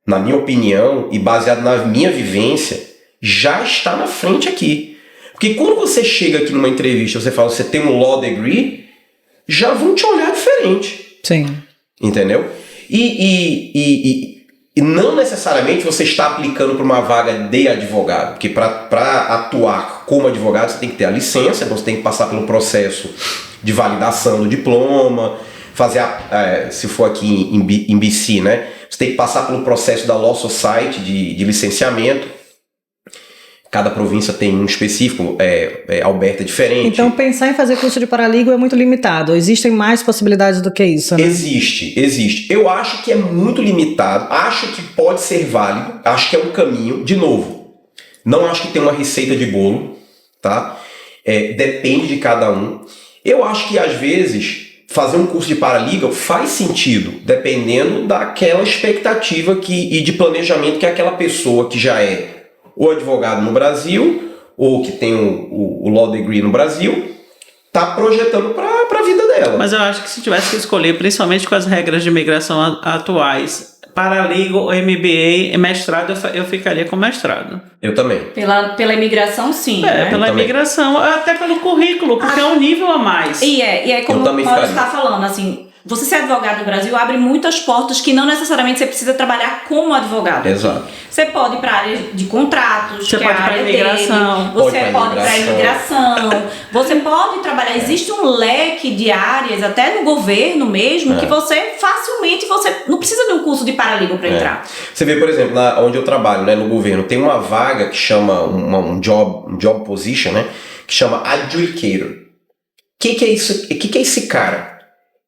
na minha opinião, e baseado na minha vivência, já está na frente aqui. Porque quando você chega aqui numa entrevista, você fala, você tem um law degree, já vão te olhar diferente. Sim. Entendeu? E não necessariamente você está aplicando para uma vaga de advogado, porque para atuar como advogado você tem que ter a licença, então você tem que passar pelo processo de validação do diploma, fazer, se for aqui em BC, né? Você tem que passar pelo processo da Law Society de licenciamento. Cada província tem um específico, Alberta é diferente. Então, pensar em fazer curso de paralegal é muito limitado. Existem mais possibilidades do que isso, né? Existe. Eu acho que é muito limitado. Acho que pode ser válido. Acho que é um caminho. De novo, não acho que tem uma receita de bolo, tá? Depende de cada um. Eu acho que, às vezes, fazer um curso de paralegal faz sentido, dependendo daquela expectativa e de planejamento que aquela pessoa que já é o advogado no Brasil, ou que tem o law degree no Brasil, está projetando para a vida dela. Mas eu acho que se tivesse que escolher, principalmente com as regras de imigração atuais, paralegal, MBA, mestrado, eu ficaria com mestrado. Eu também. Pela imigração, sim. Né? Pela imigração, até pelo currículo, porque é um nível a mais. E é como o Mauro está falando, assim... Você ser advogado no Brasil abre muitas portas que não necessariamente você precisa trabalhar como advogado. Exato. Você pode ir para a área de contratos, você que pode é a área imigração. dele. Você pode ir para a imigração. Você pode trabalhar. Existe um leque de áreas, até no governo mesmo, que você facilmente não precisa de um curso de paralegal para entrar. Você vê, por exemplo, onde eu trabalho, né, no governo, tem uma vaga que chama um job position, né, que chama adjudicator. O que é isso? O que é esse cara?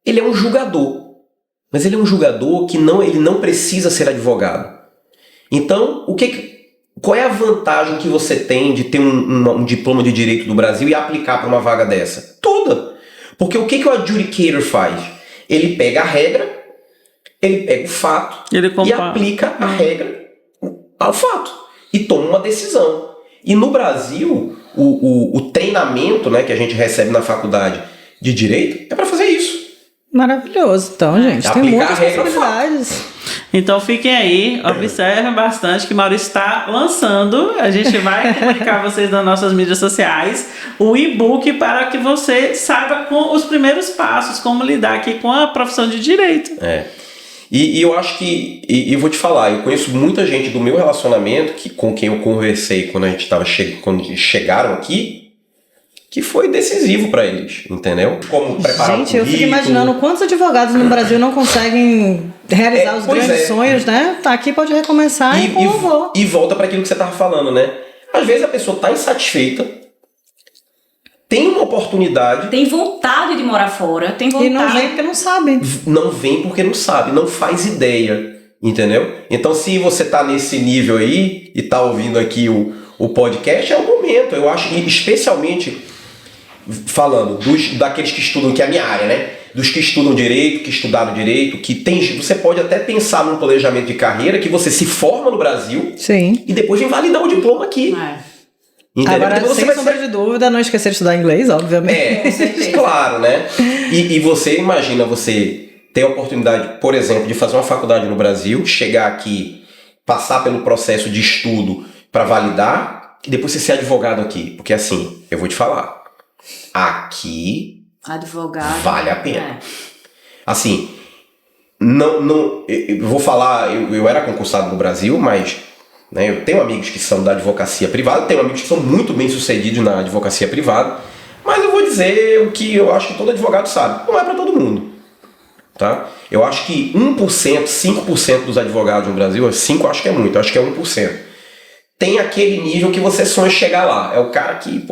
Ele é um julgador, mas ele é um julgador que ele não precisa ser advogado. Então, qual é a vantagem que você tem de ter um diploma de direito do Brasil e aplicar para uma vaga dessa? Toda! Porque o que o adjudicator faz? Ele pega a regra, ele pega o fato e aplica a regra ao fato e toma uma decisão. E no Brasil, o treinamento, né, que a gente recebe na faculdade de direito é para fazer isso. Maravilhoso, então, gente. Tem muitas possibilidades. Então fiquem aí, observem bastante que Maurício está lançando. A gente vai comunicar a vocês nas nossas mídias sociais o e-book para que você saiba com os primeiros passos, como lidar aqui com a profissão de direito. E eu acho que, e eu vou te falar, eu conheço muita gente do meu relacionamento com quem eu conversei quando chegaram aqui, que foi decisivo para eles, entendeu? Como preparar Gente, eu fico imaginando quantos advogados no Brasil não conseguem realizar os grandes sonhos, né? Tá aqui, pode recomeçar e volta para aquilo que você tava falando, né? Às vezes a pessoa tá insatisfeita, tem uma oportunidade... Tem vontade de morar fora, tem vontade... E não vem porque não sabe. Não vem porque não sabe, não faz ideia, entendeu? Então, se você tá nesse nível aí e tá ouvindo aqui o podcast, é o momento. Eu acho que, especialmente... falando daqueles que estudam, que é a minha área, né? Dos que estudam direito, que estudaram direito, você pode até pensar num planejamento de carreira que você se forma no Brasil. Sim. E depois vem validar o diploma aqui. Entendeu? Agora, sem sombra de dúvida, não esquecer de estudar inglês, obviamente. Claro, né? E você imagina, você ter a oportunidade, por exemplo, de fazer uma faculdade no Brasil, chegar aqui, passar pelo processo de estudo para validar, e depois você ser advogado aqui? Porque assim, eu vou te falar, aqui Advogado. vale a pena. Assim, não, eu vou falar, eu era concursado no Brasil, mas né, eu tenho amigos que são da advocacia privada, tenho amigos que são muito bem sucedidos na advocacia privada, mas eu vou dizer o que eu acho que todo advogado sabe, não é para todo mundo. Tá? Eu acho que 1%, 5% dos advogados no Brasil, 5% acho que é muito, acho que é 1%. Tem aquele nível que você sonha chegar lá. É o cara que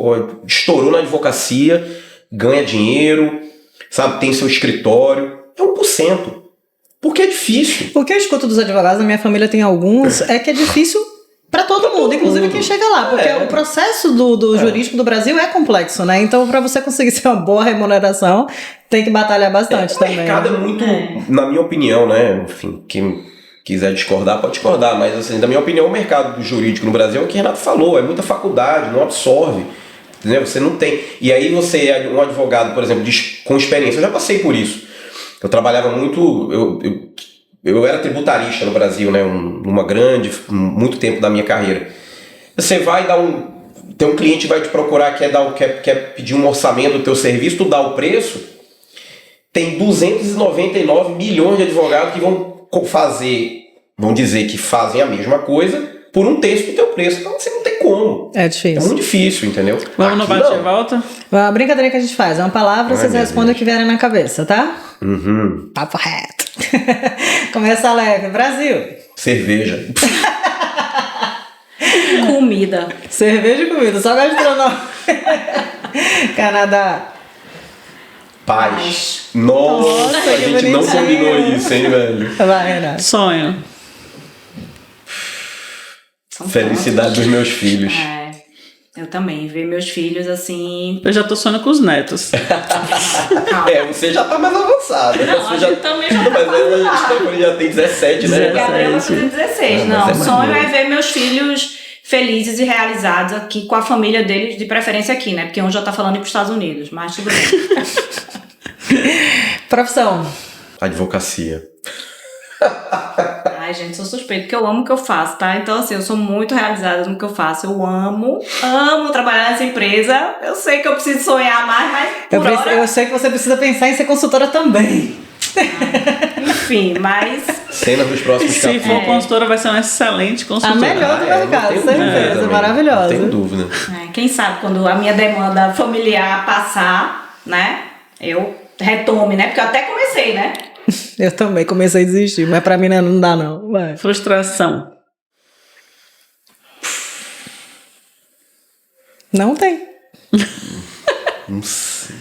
estourou na advocacia, ganha dinheiro, sabe, tem seu escritório. É 1%. Porque é difícil. O que eu escuto dos advogados, na minha família tem alguns, é que é difícil para todo mundo, inclusive quem chega lá, porque o processo do jurídico do Brasil é complexo, né? Então, para você conseguir ser uma boa remuneração, tem que batalhar bastante também. O mercado é muito, na minha opinião, né? Enfim, quem quiser discordar, pode discordar, mas assim, na minha opinião, o mercado do jurídico no Brasil é o que o Renato falou, é muita faculdade, não absorve. Entendeu? Você não tem. E aí você é um advogado, por exemplo, com experiência, eu já passei por isso. Eu trabalhava muito. Eu era tributarista no Brasil, né? Muito tempo da minha carreira. Você vai dar tem um cliente que vai te procurar, quer pedir um orçamento do teu serviço, tu dá o preço, tem 299 milhões de advogados que vão dizer que fazem a mesma coisa por um terço do teu preço. Então você não tem como. É difícil. É muito difícil, entendeu? Vamos no bate e volta? A brincadeira que a gente faz é uma palavra, vocês respondem o que vierem na cabeça, tá? Uhum. Papo reto. Começa leve. Brasil. Cerveja. Comida. Cerveja e comida, só gastronômico. Canadá. Paz. Nossa, a gente não combinou isso, hein, velho? Vai, Renato. Sonho. Felicidade dos meus filhos. Eu também, ver meus filhos assim. Eu já tô sonhando com os netos. Você já tá mais avançada. Não, você a gente também já tá mas já tem 17, né? Gabriela vai fazer 16. Não, o sonho novo. é ver meus filhos felizes e realizados aqui com a família deles, de preferência aqui, né? Porque um já tá falando ir pros Estados Unidos, mas tudo bem. Profissão. Advocacia. Ai, gente, sou suspeita, porque eu amo o que eu faço, tá? Então, assim, eu sou muito realizada no que eu faço. Eu amo trabalhar nessa empresa. Eu sei que eu preciso sonhar mais, mas eu sei que você precisa pensar em ser consultora também. Enfim, mas... Cenas dos próximos Se for consultora, vai ser uma excelente consultora. A melhor do mercado, certeza. Maravilhosa. Não tenho dúvida. Quem sabe quando a minha demanda familiar passar, né? Eu retome, né? Porque eu até comecei, né? Eu também comecei a desistir, mas pra mim não dá não. Vai. Frustração. Não tem. Não sei.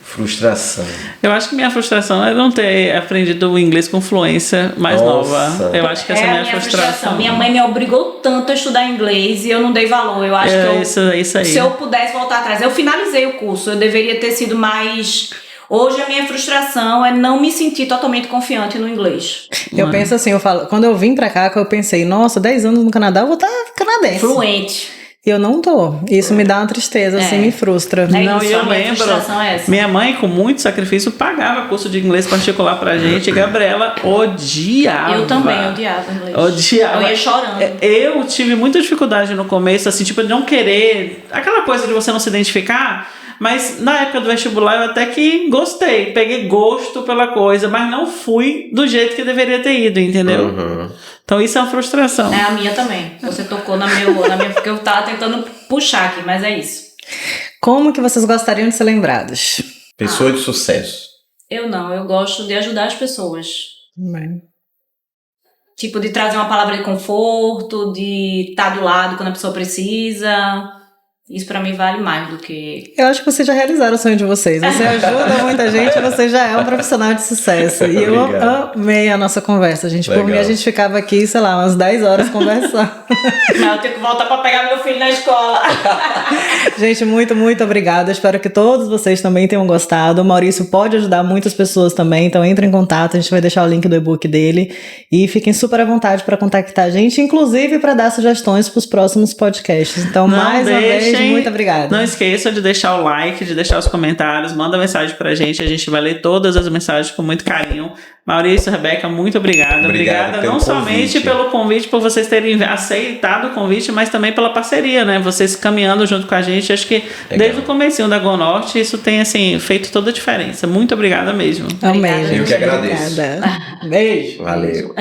Frustração. Eu acho que minha frustração é não ter aprendido o inglês com fluência mais nova. Eu acho que essa é a minha frustração. Minha mãe me obrigou tanto a estudar inglês e eu não dei valor. Eu acho que isso aí. Se eu pudesse voltar atrás, eu finalizei o curso, eu deveria ter sido mais... Hoje a minha frustração é não me sentir totalmente confiante no inglês. Eu penso assim, quando eu vim pra cá, eu pensei, nossa, 10 anos no Canadá, eu vou estar canadense. Fluente. E eu não tô. Isso me dá uma tristeza, assim, me frustra. Não, isso, eu a minha lembro. frustração é essa. Minha mãe, com muito sacrifício, pagava curso de inglês particular pra gente. E Gabriela odiava. Eu também odiava inglês. Odiava. Eu ia chorando. Eu tive muita dificuldade no começo, assim, tipo, de não querer... Aquela coisa de você não se identificar... Mas na época do vestibular eu até que gostei, peguei gosto pela coisa, mas não fui do jeito que deveria ter ido, entendeu? Uhum. Então isso é uma frustração. É a minha também. Você tocou na minha porque eu tava tentando puxar aqui, mas é isso. Como que vocês gostariam de ser lembrados? Pessoa de sucesso. Eu gosto de ajudar as pessoas. Bem. Tipo, de trazer uma palavra de conforto, de estar do lado quando a pessoa precisa. Isso pra mim vale mais do que... Eu acho que vocês já realizaram o sonho de vocês. Você ajuda muita gente, você já é um profissional de sucesso. E eu amei a nossa conversa, gente. Legal. Por mim, a gente ficava aqui, sei lá, umas 10 horas conversando. Não, eu tenho que voltar pra pegar meu filho na escola. Gente, muito, muito obrigada. Espero que todos vocês também tenham gostado. O Maurício pode ajudar muitas pessoas também, então entrem em contato. A gente vai deixar o link do e-book dele. E fiquem super à vontade para contactar a gente, inclusive para dar sugestões para os próximos podcasts. Então, mais uma vez, Beijo, muito obrigada. Não esqueçam de deixar o like, de deixar os comentários, manda mensagem pra gente, a gente vai ler todas as mensagens com muito carinho. Maurício, Rebeca, muito obrigada. Obrigada não somente pelo convite, por vocês terem aceitado o convite, mas também pela parceria, né? Vocês caminhando junto com a gente, acho que desde o comecinho da Go Norte, isso tem, assim, feito toda a diferença. Muito obrigada mesmo. Amém. Eu que agradeço. Obrigada. Beijo. Valeu.